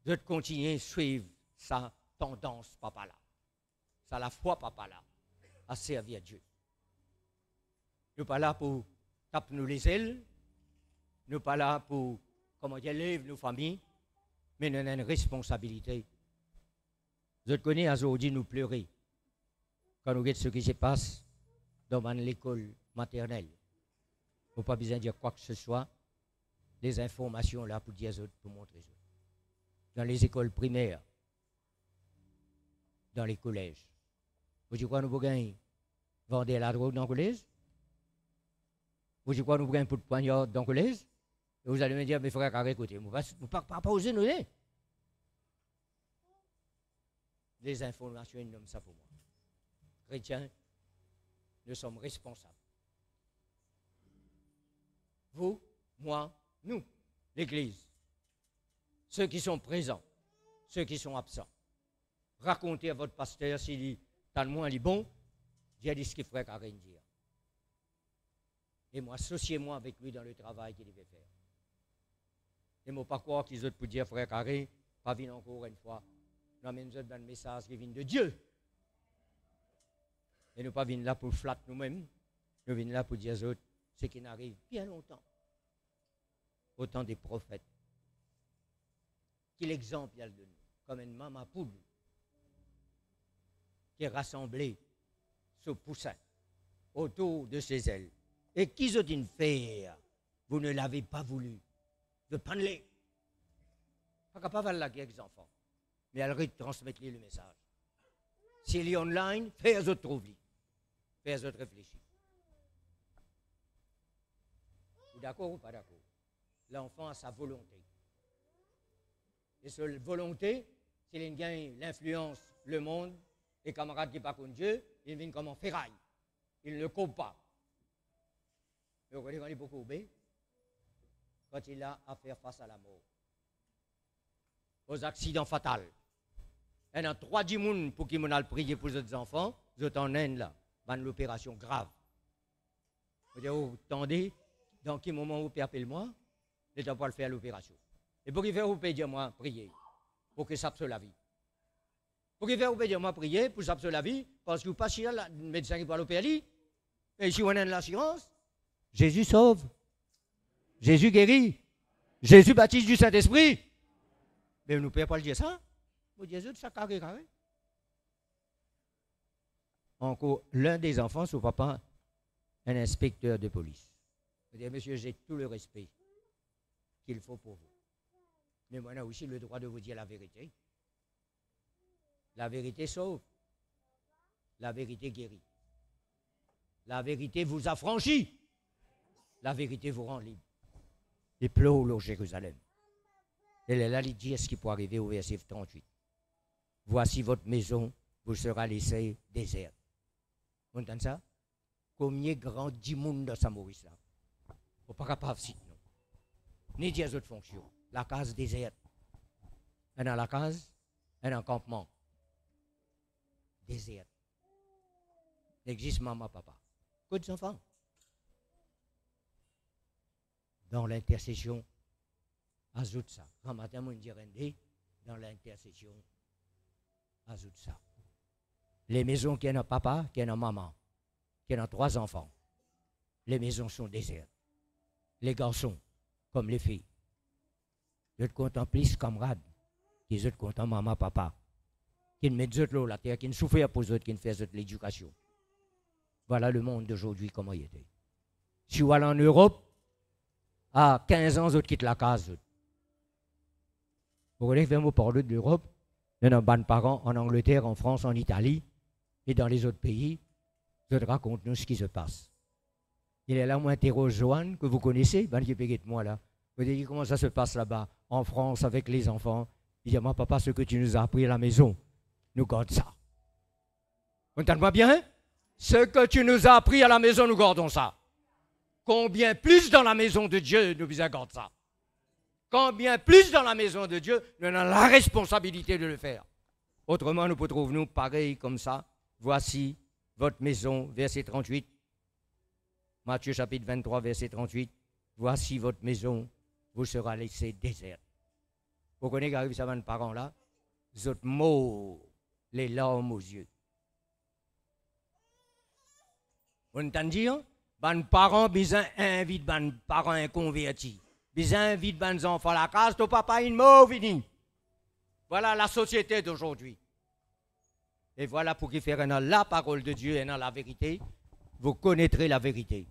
Je vais continuer à suivre sa tendance, papa là. Ça la foi, papa là, à servir à Dieu. Nous ne sommes pas là pour taper nous les ailes. Nous ne sommes pas là pour, comment dire, lever nos familles. Mais nous avons une responsabilité. Je connais aujourd'hui nous pleurer quand nous regardons ce qui se passe dans l'école maternelle. faut pas besoin de dire quoi que ce soit. Les informations là pour dire autres, pour montrer autres. Dans les écoles primaires, dans les collèges. Vous dites quoi nous pouvons gagner? Vendre la drogue dans le collège? Vous dites quoi nous pouvons gagner pour de poignard dans le collège? Et vous allez me dire, mais frère, écoutez, vous ne pouvez pas oser nous dire. Les informations, ils nomment ça pour moi. Chrétiens, nous sommes responsables. Vous, moi, nous, l'Église, ceux qui sont présents, ceux qui sont absents. Racontez à votre pasteur s'il dit, t'as le moins, il est bon, dis ce qu'il ferait qu'à rien dire. Et moi, associez-moi avec lui dans le travail qu'il devait faire. Et moi, pas croire qu'ils ont pour dire, frère Carré, pas venir encore une fois. Nous amènons dans le message qui vient de Dieu. Et nous pas venir là pour flatter nous-mêmes. Nous venons là pour dire aux autres ce qui n'arrive bien longtemps. Autant des prophètes. Quel exemple il y a de nous? Comme une maman poule qui est rassemblée sous poussin autour de ses ailes. Et qu'ils ont dit faire? Vous ne l'avez pas voulu. De parler. Pas capable de la guerre avec les enfants. Mais elle retransmettre le message. S'il est online, faites autres trouver. Faites autres réfléchir. Vous d'accord ou pas d'accord? L'enfant a sa volonté. Et cette volonté, s'il gagne l'influence, le monde, les camarades qui ne sont pas contre Dieu, ils viennent comme en ferraille. Ils ne coupent pas. Mais vous voyez quand il est beaucoup obéi, quand il a à faire face à la mort, aux accidents fatals. Il y a 3 personnes pour qui on a prié pour les autres enfants, les autres en Inde, là, dans l'opération grave. Vous dites, oh, attendez, dans quel moment vous pouvez appeler moi, je ne vais pas le faire l'opération. Et pour qu'il fasse, vous pouvez dire moi, prier, pour que ça sauve la vie. Pour qu'il fasse, vous pouvez dire moi, prier, pour que ça sauve la vie, parce que vous passez là, le médecin qui va l'opérer, et si on a de l'assurance, Jésus sauve. Jésus guérit. Jésus baptise du Saint-Esprit. Mais nous ne pouvons pas le dire ça. Vous dites, ça carré. Encore, l'un des enfants, son papa, un inspecteur de police. Vous dites, monsieur, j'ai tout le respect qu'il faut pour vous. Mais moi, j'ai aussi le droit de vous dire la vérité. La vérité sauve. La vérité guérit. La vérité vous affranchit. La vérité vous rend libre. Et pleure au Jérusalem. Elle est là, il dit ce qui peut arriver au verset 38. Voici votre maison vous sera laissée déserte. Vous entendez ça? Combien grand 10 monde dans sa Maurice là? Vous ne pouvez pas citer non. Ni dire autres fonctions. La case déserte. Et dans la case, un campement. Déserte. Il existe maman, papa. Que des enfants. Dans l'intercession, ajoute ça. Quand matin, on dit dans l'intercession, ajoute ça. Les maisons qui ont un papa, qui ont un maman, qui ont 3 enfants, les maisons sont désertes. Les garçons, comme les filles, ils contemplent les camarades, qui sont contents maman, papa, qui ne mettent l'eau la terre, qui ne souffrent pour eux, qui ne font l'éducation. Voilà le monde d'aujourd'hui, comment il était. Si vous allez en Europe, à 15 ans, ils quittent la case. Vous voyez, vous parler de l'Europe, il y a des parents en Angleterre, en France, en Italie et dans les autres pays. Je raconte nous ce qui se passe. Il est là, moi, interroge Joanne, que vous connaissez, qui est moi là. Vous dites comment ça se passe là-bas, en France, avec les enfants. Il dit, moi, papa, ce que tu nous as appris à la maison, nous gardons ça. Vous entendez bien? Ce que tu nous as appris à la maison, nous gardons ça. Combien plus dans la maison de Dieu, nous gardons ça. Combien plus dans la maison de Dieu, nous avons la responsabilité de le faire. Autrement, nous pouvons nous pareil comme ça. Voici votre maison, verset 38. Matthieu chapitre 23, verset 38. Voici votre maison, vous sera laissée déserte. Vous connaissez qu'arrive ça, mes parents là? Vous êtes morts, les larmes aux yeux. Vous entendez? Les parents, ils invitent les parents inconvertis. Ils invitent les enfants à la case, ton papa est mort, fini. Voilà la société d'aujourd'hui. Et voilà pour qui faire dans la parole de Dieu et dans la vérité, vous connaîtrez la vérité.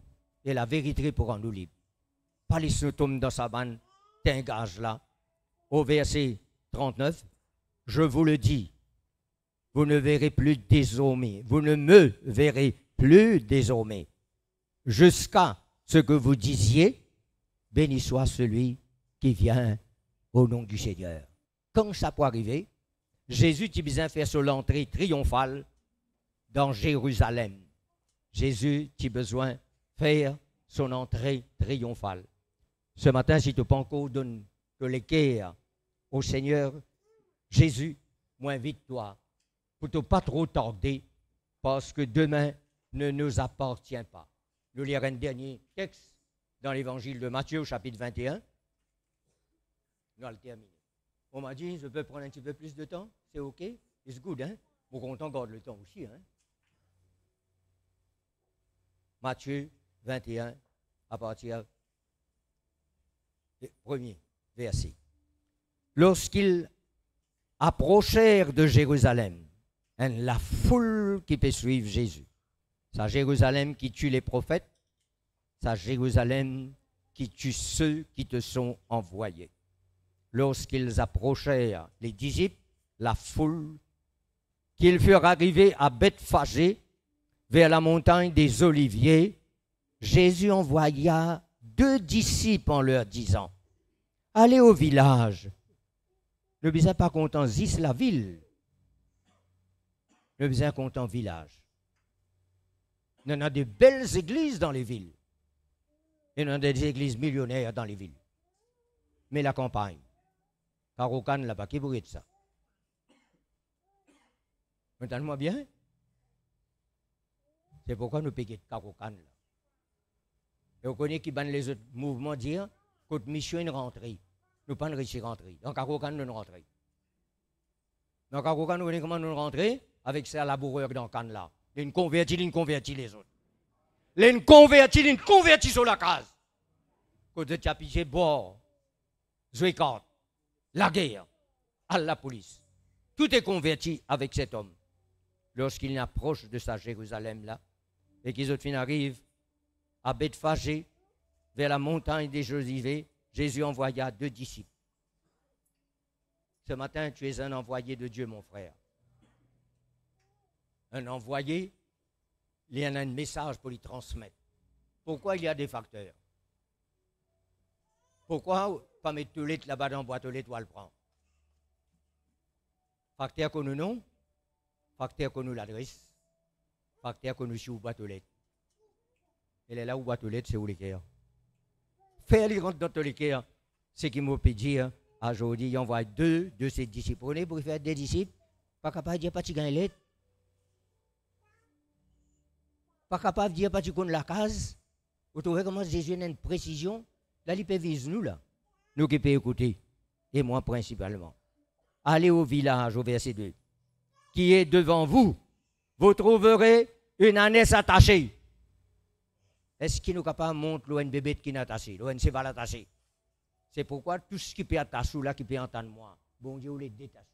et la vérité pour rendre nous libres. Pas les tombe dans sa banne, t'engage là. Au verset 39, je vous le dis, vous ne verrez plus désormais, vous ne me verrez plus désormais, jusqu'à ce que vous disiez, béni soit celui qui vient au nom du Seigneur. Quand ça peut arriver, Jésus a besoin de faire son entrée triomphale dans Jérusalem. Jésus a besoin de faire son entrée triomphale. Ce matin, si tu n'as pas encore donné que l'équerre au Seigneur, Jésus, moi invite-toi pour ne pas trop tarder, parce que demain ne nous appartient pas. Nous lirons un dernier texte dans l'évangile de Matthieu, chapitre 21. Nous allons le terminer. On m'a dit, je peux prendre un petit peu plus de temps, c'est OK? It's good, hein? Bon, content garde le temps aussi, hein? Matthieu 21, à partir du premier verset. Lorsqu'ils approchèrent de Jérusalem, la foule qui peut suivre Jésus, c'est Jérusalem qui tue les prophètes, c'est Jérusalem qui tue ceux qui te sont envoyés. Lorsqu'ils approchèrent les disciples, la foule, qu'ils furent arrivés à Bethphagée, vers la montagne des Oliviers, Jésus envoya 2 disciples en leur disant, allez au village. Ne besoin pas content Zis la ville. Ne besoin content village. Il y en a de belles églises dans les villes. Il y en a des églises millionnaires dans les villes. Mais la campagne, Carocan là-bas, qui pourrait être ça? Entendez-moi bien? C'est pourquoi nous payons Carocan là. Et on connaît qui ban les autres mouvements dire que notre mission est une rentrée. Nous ne pas réussir à rentrer. Dans Carocan, nous rentrons. Dans Carocan, nous connaissons comment nous rentrer avec ces laboureurs dans Cannes là. Ils convertissent les autres. Ils convertissent sur la case. Quand tu as pigé bord, Zouécart, la guerre, à la police. Tout est converti avec cet homme. Lorsqu'il approche de sa Jérusalem là, et qu'ils autres arrivent à Bethphagée, vers la montagne des Oliviers, Jésus envoya 2 disciples. Ce matin, tu es un envoyé de Dieu, mon frère. Un envoyé, il y en a un message pour lui transmettre. Pourquoi il y a des facteurs? Pourquoi pas mettre tous les là-bas dans la boîte aux lettres, ou le prendre? Facteur que nous non, facteur que nous l'adresse, facteur que nous sur boîte aux lettres. Elle est là où boîte aux lettres, c'est où l'équerre. Faire les rentres dans l'équerre, c'est qu'il m'a pu dire aujourd'hui, il envoie 2 de ses disciples. Prenez pour faire des disciples, pas capable de dire pas tu gagnes lettre. Pas capable de dire pas tu connais la case. Vous trouvez comment Jésus a une précision? Là, il peut vise nous là. Nous qui peut écouter. Et moi principalement. Allez au village, au verset 2. Qui est devant vous, vous trouverez une ânesse attachée. Est-ce qu'il nous capable de montrer l'ON bébé qui est attaché? L'ON c'est pas l'attaché. C'est pourquoi tout ce qui peut attacher là, qui peut entendre moi, bon Dieu, vous les détachez.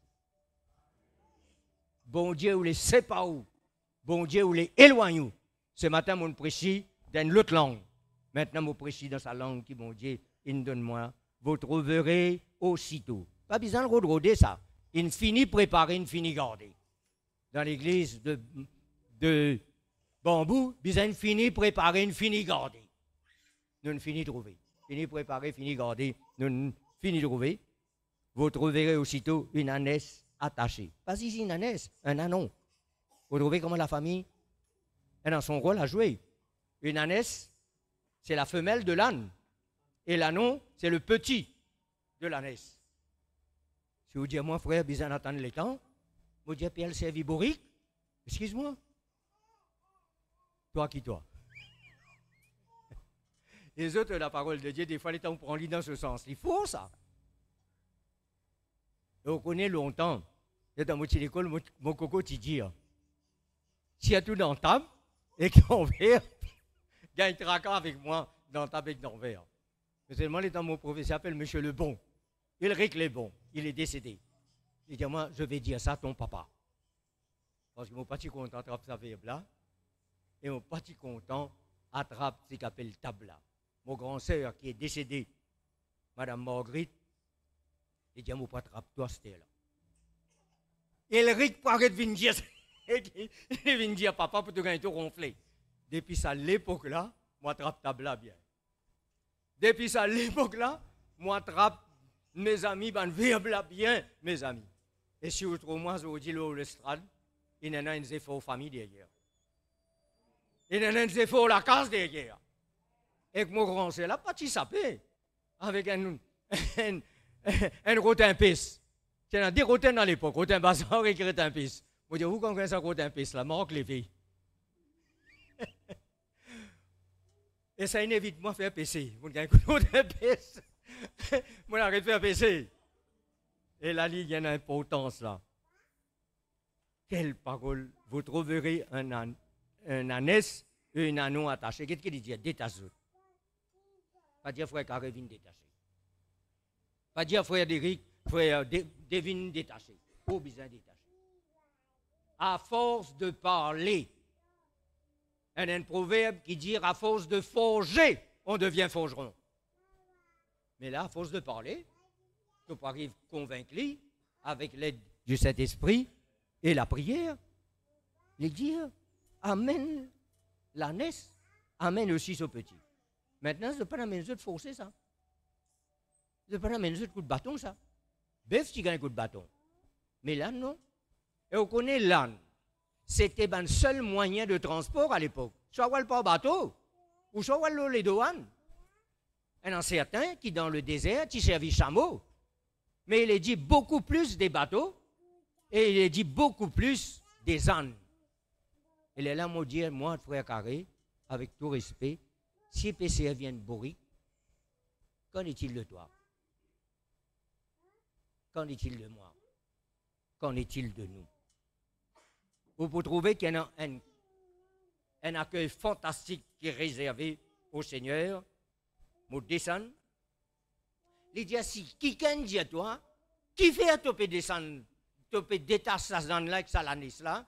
Bon Dieu, vous les séparez. Bon Dieu, vous les éloignez. Ce matin, mon précis dans l'autre langue. Maintenant, mon précis dans sa langue qui, bon Dieu, il donne moi. Vous trouverez aussitôt. Pas besoin de rodroder ça. Il finit préparer, il finit garder. Dans l'église de Bambou, besoin de finir préparer, il finit garder. Nous ne finit trouver. Fini préparer, fini garder, nous fini trouver. Vous trouverez aussitôt une ânesse attachée. Pas ici une ânesse, un ânon. Vous trouvez comment la famille, elle a son rôle à jouer. Une ânesse, c'est la femelle de l'âne. Et l'ânon, c'est le petit de l'ânesse. Si vous dites, moi frère, besoin d'attendre le temps, vous dites, Pierre, servi bourrique. Excuse-moi. Toi qui toi. Les autres, la parole de Dieu, des fois, les temps pour en lire dans ce sens. Il faut ça. Et on connaît longtemps. Dans mon école, mon coco, tu dis, s'il y a tout dans le table, et qu'on verre, il y a un tracas avec moi dans le table avec dans le verre. Mais seulement, les temps, mon professeur s'appelle Monsieur Le Bon. Il règle les bons. Il est décédé. Il dit, moi, je vais dire ça à ton papa. Parce que mon pas content de ça verbe là. Et mon pas content attrape ce qu'on appelle tabla. Mon grand-sœur qui est décédée, Madame Marguerite, il dit, mon pas attrape-toi, c'était là. Et le ric pour arrêter de venir dire, il vient dire, papa, pour te gagner tout ronflé. Depuis ça, l'époque là, moi attrape tabla bien. Depuis ça, l'époque là, moi attrape mes amis, ben verbe là bien, mes amis. Et si autrement, je vous dis, le strade, il y en a une effort famille derrière. Il y en a une effort la case derrière. Et que mon grand c'est là, pas sapé, avec un rotin pisse. Il y en a des rotins dans l'époque, rotin bazar et rotin pisse. Vous dites, vous connaissez ça rotin pisse là, manque les filles. Et ça évite moi faire PC. Vous avez un rotin pisse. Moi j'arrête de faire PC. Et là, il y a une importance là. Quelle parole, vous trouverez un ânesse et un anon attaché. Qu'est-ce qu'il dit? Détaché. Pas dire frère Carévin détaché. Pas dire frère Déric, frère Devine détaché. Pas besoin détaché. À force de parler, il y a un proverbe qui dit à force de forger, on devient forgeron. Mais là, à force de parler, tu peux arriver convaincu avec l'aide du Saint-Esprit et la prière, les dire amène l'ânesse, amène aussi ce petit. Maintenant, ce n'est pas la même chose de forcer ça. Ce n'est pas la même chose de coup de bâton ça. Bœuf, tu gagnes un coup de bâton. Mais l'âne, non. Et on connaît l'âne. C'était le seul moyen de transport à l'époque. Soit par bateau, ou soit les douanes. Il y en a certains qui, dans le désert, qui servent chameau. Mais il est dit beaucoup plus des bateaux et il est dit beaucoup plus des ânes. Il est là, mon Dieu, moi, frère Carré, avec tout respect, si PCR vient de Boric, qu'en est-il de toi? Qu'en est-il de moi? Qu'en est-il de nous? Vous pouvez trouver qu'il y a un accueil fantastique qui est réservé au Seigneur. Mon descend. Il dit si quelqu'un dit à toi, qui fait à topé descendre, topé détache sa zone là avec sa lanis là,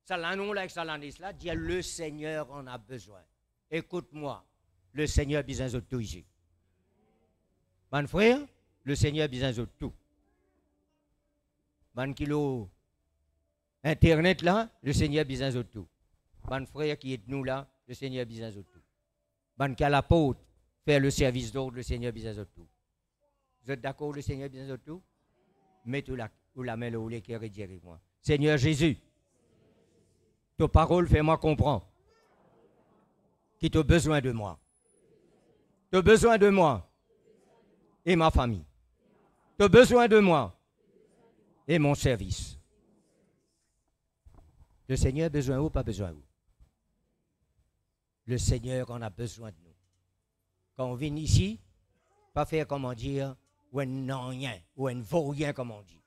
sa lanon là avec sa lanis là, dit le Seigneur en a besoin. Écoute-moi, le Seigneur a besoin de tout ici. Mon frère, le Seigneur a besoin de tout. Mon kilo Internet là, le Seigneur a besoin de tout. Mon frère qui est nous là, le Seigneur a besoin de tout. Mon calapôtre, faire le service d'ordre, le Seigneur a besoin de tout. Vous êtes d'accord, le Seigneur a besoin de tout? Mettez la main là où les cœurs et direz-moi. Seigneur Jésus, ta parole fait-moi comprendre qui tu as besoin de moi. Tu as besoin de moi et ma famille. Tu as besoin de moi et mon service. Le Seigneur a besoin ou pas besoin ou? Le Seigneur en a besoin de nous. Quand on vient ici, pas faire comment dire, ou un non rien, ou un vaut rien comme on dit.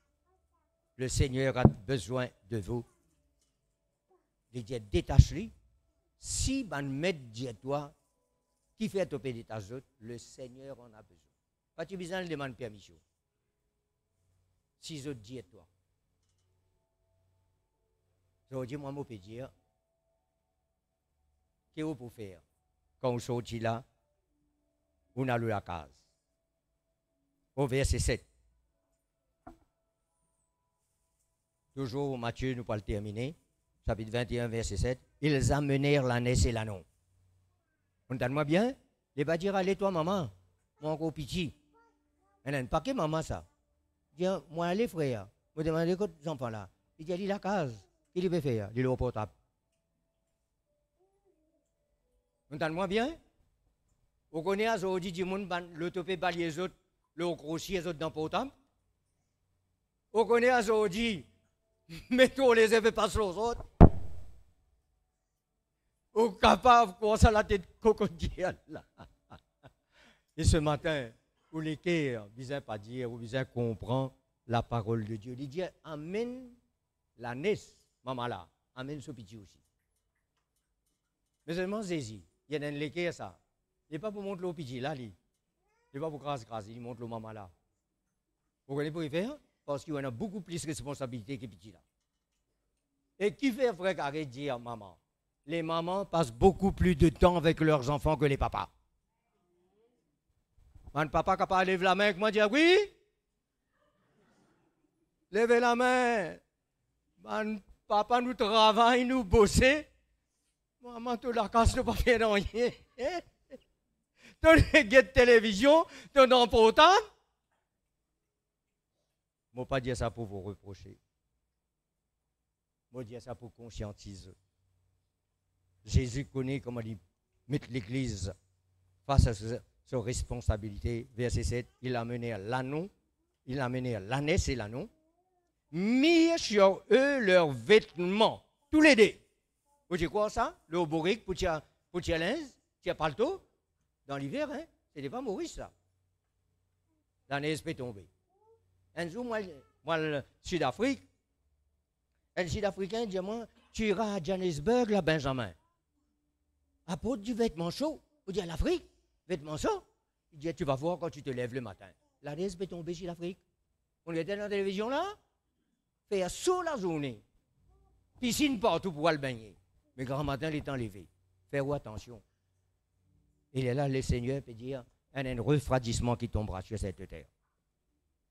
Le Seigneur a besoin de vous. Il dit détache-lui. Si on met dit à toi, qui fait topper des tâches d'autres, le Seigneur en a besoin. Pas tu besoin de demander permission. Si je dis à toi, je dis moi, je peux dire, qu'est-ce que vous pouvez faire quand vous sortez là, vous allez à la case. Au verset 7. Toujours Matthieu, nous pas le terminer. Chapitre 21, verset 7. Ils amenèrent l'ânesse et l'anon. Entendez-moi bien? Il va dire, allez toi maman, mon gros petit. Il y a un paquet maman ça. Il dit, moi allez frère, vous demandez quoi les enfants là? Il dit, allez la case. Qu'est-ce qu'il peut faire? Il est au portable. Entendez-moi bien? Vous connaissez aujourd'hui du monde, le topé balayer les autres, le grossier les autres dans le portable? Vous connaissez aujourd'hui, mettons les effets pas sur les autres? Vous êtes capable de commencer à la tête crocodile là. Et ce matin, vous les cœurs, vous ne pas dire, vous ne comprendre la parole de Dieu. Il dit, amène la naisse, maman là, amène ce petit aussi. Mais seulement saisi, il y a un léquer ça. Il n'est pas pour montrer le petit là, il n'est pas pour grâce, il montre le maman là. Vous connaissez pour y faire? Parce qu'il y en a beaucoup plus de responsabilités que petit là. Et qui fait frère Carré dire maman? les mamans passent beaucoup plus de temps avec leurs enfants que les papas. Un papa capable de lever la main, moi dire oui. Levez la main. Man, papa nous travaille, nous bosser. Maman, tu la casse, tu pas faire rien. Tu as de télévision, tu as un portable. Je ne vais pas dire ça pour vous reprocher. Je vais dire ça pour conscientiser. Jésus connaît comment il met l'Église face à ses responsabilités. Verset 7, il a mené à l'anneau, il a mené à l'ânesse et l'anneau, mis sur eux leurs vêtements, tous les deux. Vous dites quoi ça? Le haut-bourrique pour tirer linge, tirer palto, dans l'hiver, hein? C'était pas Maurice ça. La neige peut tomber. Un jour, moi le Sud-Afrique, un Sud-Africain dit moi, tu iras à Johannesburg, là, Benjamin. Apporte du vêtement chaud. Vous dites à l'Afrique, vêtement chaud. Il dit, tu vas voir quand tu te lèves le matin. La neige peut tomber sur l'Afrique. On était dans la télévision là, faire chaud la journée. Piscine partout pour aller baigner. Mais grand matin, il est enlevé. Faites attention. Il est là, le Seigneur peut dire, il y a un refroidissement qui tombera sur cette terre.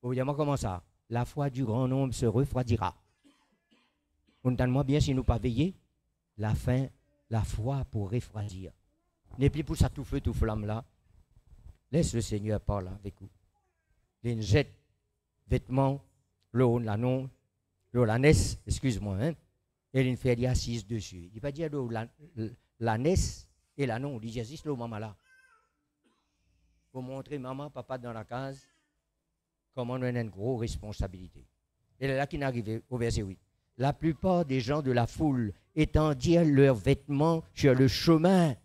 Vous dites, comment ça? La foi du grand nombre se refroidira. Entendez-moi bien, si nous pas veiller, la foi pour refroidir. N'est plus pour ça tout feu, tout flamme là. Laisse le Seigneur parler avec vous. Il jette vêtements, l'eau, l'anon, l'eau, l'ânesse, excuse-moi, hein, et il fait des assises dessus. Il ne va pas dire l'eau, l'ânesse et l'anon, il dit juste l'eau, maman là. Pour montrer maman, papa dans la case, comment on a une grosse responsabilité. Et là qui est arrivé au verset 8. La plupart des gens de la foule étendirent leurs vêtements sur le chemin.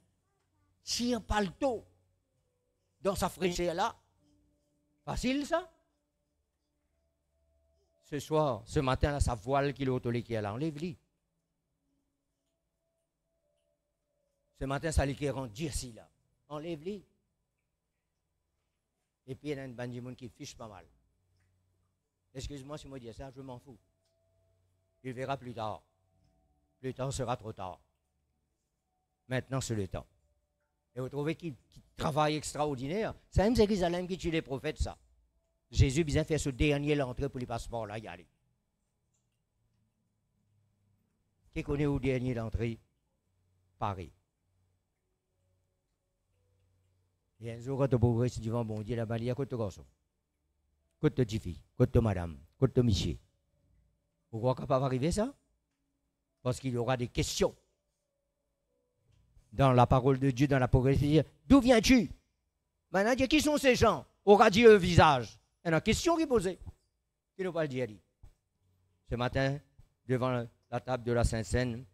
Si un paletot dans sa fraîcheur là, facile ça? Ce soir, ce matin là, sa voile qu'il a autolé qui est là, enlève-le. Ce matin, ça lui rend jersey là, enlève-le. Et puis il y a une bande de monde qui fiche pas mal. Excuse-moi si je dis ça, je m'en fous. Il verra plus tard. Plus tard sera trop tard. Maintenant, c'est le temps. Et vous trouvez qu'il travaille extraordinaire? C'est même Jérusalem qui tue les prophètes, ça. Jésus bien fait ce dernier l'entrée pour les passeports là, y aller. Qui connaît au dernier l'entrée? Paris. Et un jour, quand tu pourrais se dire, bon Dieu, là-bas, il y a côté garçon, côté de fille, côté madame, côté monsieur. Vous croyez qu'il va arriver ça? Parce qu'il y aura des questions. Dans la parole de Dieu, dans la prophétie, d'où viens-tu? Maintenant, dit, qui sont ces gens? Aura dit un visage. Il y a une question qui est posée. Qui ne va pas le dire. Ce matin, devant la table de la Sainte-Seine,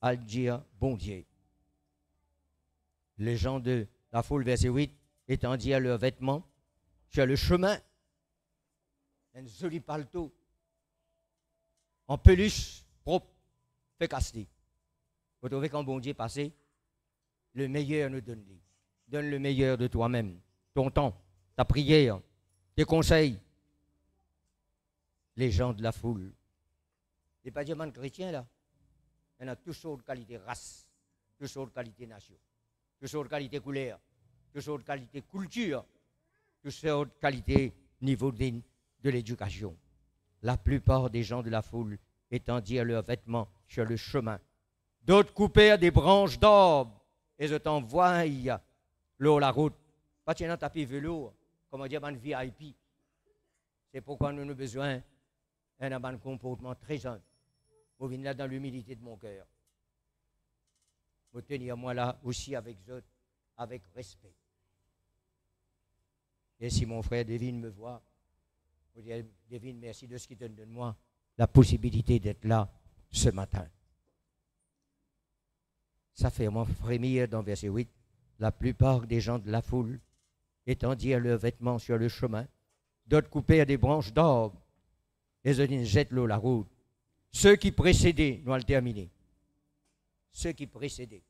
à dire, bon Dieu. Les gens de la foule, verset 8, étendirent leurs vêtements sur le chemin. Un joli paletot en peluche propre, fait caster. Vous trouvez quand bon Dieu est passé, le meilleur nous donne. Donne le meilleur de toi-même, ton temps, ta prière, tes conseils. Les gens de la foule. Il n'y a pas de chrétien là. Il y a toutes sortes de qualité race, toutes sortes de qualité nation, toutes sortes de qualité couleur, toutes sortes de qualité culture, toutes sortes de qualité niveau de l'éducation. La plupart des gens de la foule étendirent leurs vêtements sur le chemin. D'autres coupèrent des branches d'orbe et se t'envoient l'eau la route. Pas tiens tapis vélo, comme on dit, un VIP. C'est pourquoi nous avons besoin d'un comportement très humble. Vous venez là dans l'humilité de mon cœur. Vous tenir moi là aussi avec eux, avec respect. Et si mon frère Devine me voit, vous dites, Devine, merci de ce qu'il donne de moi la possibilité d'être là ce matin. Ça fait moi frémir dans verset 8. La plupart des gens de la foule étendirent leurs vêtements sur le chemin. D'autres coupèrent des branches d'orbe et se jettent l'eau la route. Ceux qui précédaient, nous allons le terminer. Ceux qui précédaient.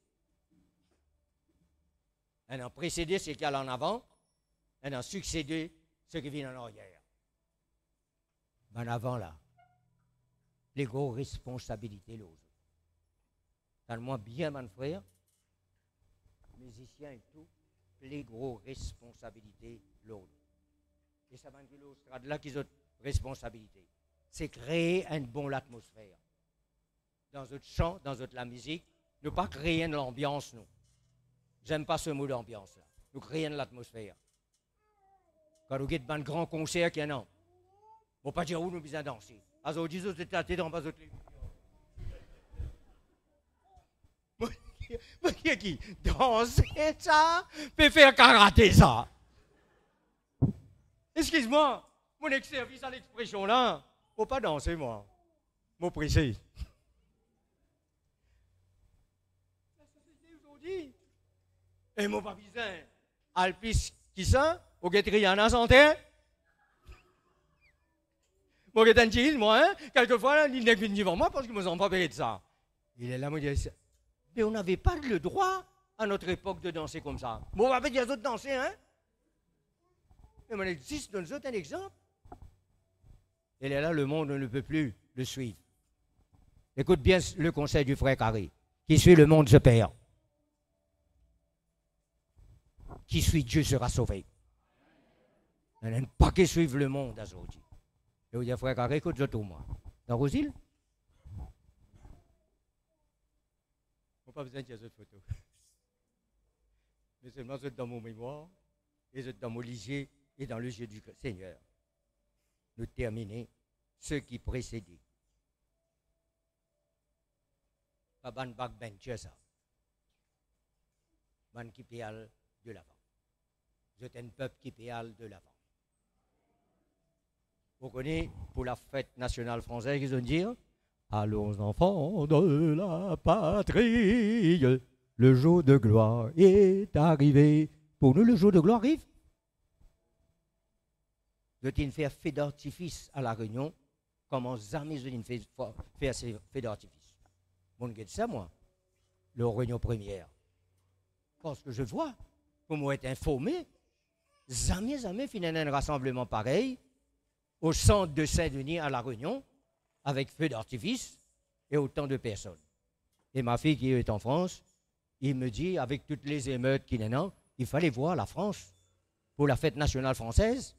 Un an précédé, c'est qui allait en avant. Un an succédé, ceux qui viennent en arrière. En avant, là, les grosses responsabilités, l'autre. Tellement bien, mon frère, musicien et tout, les gros responsabilités, l'autre. Et ça va dire l'autre là qu'ils ont responsabilité. C'est créer une bonne atmosphère. Dans notre chant, dans notre la musique, ne pas créer une ambiance, nous. J'aime pas ce mot d'ambiance là. Nous créons l'atmosphère. Quand vous avez un grand concert qui est non, on ne pas dire où nous besoin danser. Alors, vous dites, vous êtes tâtés dans votre qui danser ça, peut faire karaté ça. Excuse-moi, mon ex-service à l'expression là, faut pas danser moi. Mon pressé. La société aujourd'hui. Et mon papisin, Alpis qui ça, au guettrian en santé. Mon guettrian, moi, hein, quelquefois, il n'est venu devant moi parce que je ne m'en pas payé de ça. Il est là, moi, il dit, mais on n'avait pas le droit à notre époque de danser comme ça. Bon, on va pas dire aux autres danser, hein? Mais on existe, donne nous autres un exemple. Et là, le monde ne peut plus le suivre. Écoute bien le conseil du frère Carré. Qui suit le monde se perd. Qui suit Dieu sera sauvé. Il n'y a pas qui suivent le monde aujourd'hui. Et vous dites, frère Carré, écoute, je tourne moi. Dans Rosile? Pas besoin de dire cette photo. Mais seulement c'est dans mon mémoire, et c'est dans mon lisier, et dans le jeu du Seigneur. Nous terminons ce qui précédait. Pas ban backbencher ça. Ban qui péale de l'avant. C'est un peuple qui péale de l'avant. Vous connaissez, pour la fête nationale française, ils ont dit, allons enfants de la patrie, le jour de gloire est arrivé. Pour nous, le jour de gloire arrive. Vous avez fait feu d'artifice à la Réunion. Comment jamais vous avez fait ces feux d'artifice? Bon, je ça, moi, le Réunion première. Parce que je vois, pour moi être informé, jamais fait un rassemblement pareil au centre de Saint-Denis à la Réunion, avec feu d'artifice et autant de personnes. Et ma fille qui est en France, il me dit, avec toutes les émeutes qu'il y en a, il fallait voir la France pour la fête nationale française.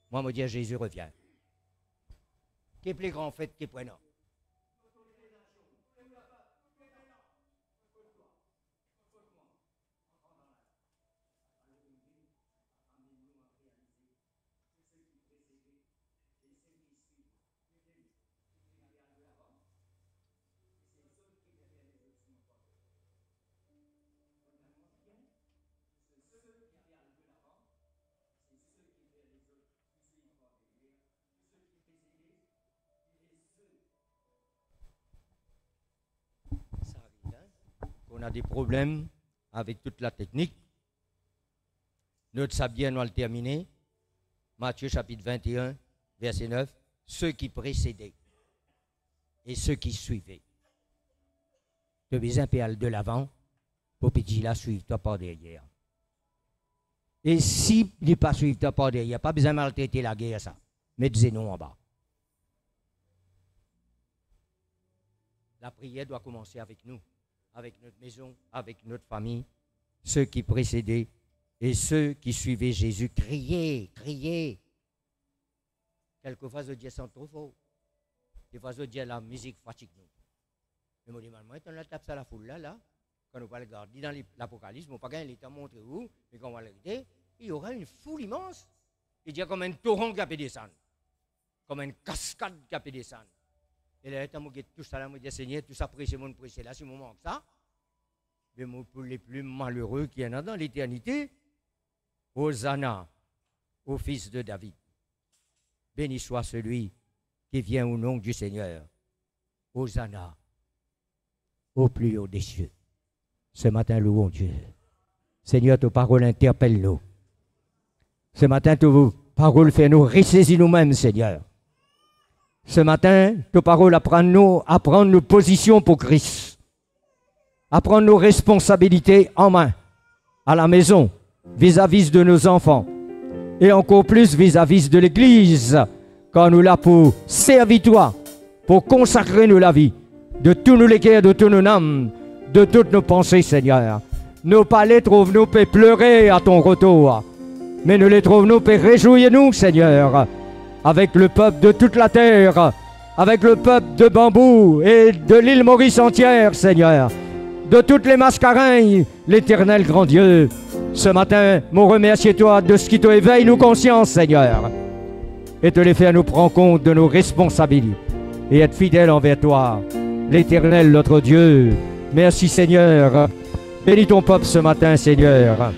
Moi, je me dis, Jésus revient. Quelle plus grande fête qui est prenant? On a des problèmes avec toute la technique. Notre sabienne, on va le terminer. Matthieu chapitre 21, verset 9. Ceux qui précédaient et ceux qui suivaient. Tu as besoin de l'avant pour petit là suivre toi par derrière. Et si il n'est pas suivre toi par derrière, pas besoin de maltraiter la guerre ça. Mettez nous en bas. La prière doit commencer avec nous, avec notre maison, avec notre famille, ceux qui précédaient et ceux qui suivaient Jésus. Criez, criez. Quelquefois, je dis ça trop fort. Des fois, je dis la musique fatigue nous. Mais je dis, moi, on la tape ça la foule là, quand on va le garder dans l'Apocalypse, on ne va pas l'état montrer où, mais quand on va le regarder, il y aura une foule immense. Il y a comme un torrent qui a pu descendre, comme une cascade qui a pu descendre. Et là, quand je tout ça, je dis, Seigneur, tout ça prêché, mon prêché là, si mon manque ça, mais pour les plus malheureux qui y en a dans l'éternité, Hosanna, au fils de David. Béni soit celui qui vient au nom du Seigneur. Hosanna, au plus haut des cieux. Ce matin, louons Dieu. Seigneur, ta parole interpelle-nous. Ce matin, ta parole fait nous ressaisir nous-mêmes, Seigneur. Ce matin, ta parole apprend-nous à prendre nos positions pour Christ. À prendre nos responsabilités en main, à la maison, vis-à-vis de nos enfants. Et encore plus vis-à-vis de l'Église, quand nous là pour servir toi, pour consacrer nous la vie, de tous nos cœurs, de tous nos âmes, de toutes nos pensées, Seigneur. Nos palais trouvent-nous pour pleurer à ton retour, mais nous les trouvons pour réjouir-nous, Seigneur, avec le peuple de toute la terre, avec le peuple de Bambou et de l'île Maurice entière, Seigneur, de toutes les mascareilles, l'Éternel grand Dieu. Ce matin, mon remercie-toi de ce qui te éveille nos consciences, Seigneur, et te les faire nous prendre compte de nos responsabilités et être fidèles envers toi, l'Éternel, notre Dieu. Merci, Seigneur. Bénis ton peuple ce matin, Seigneur.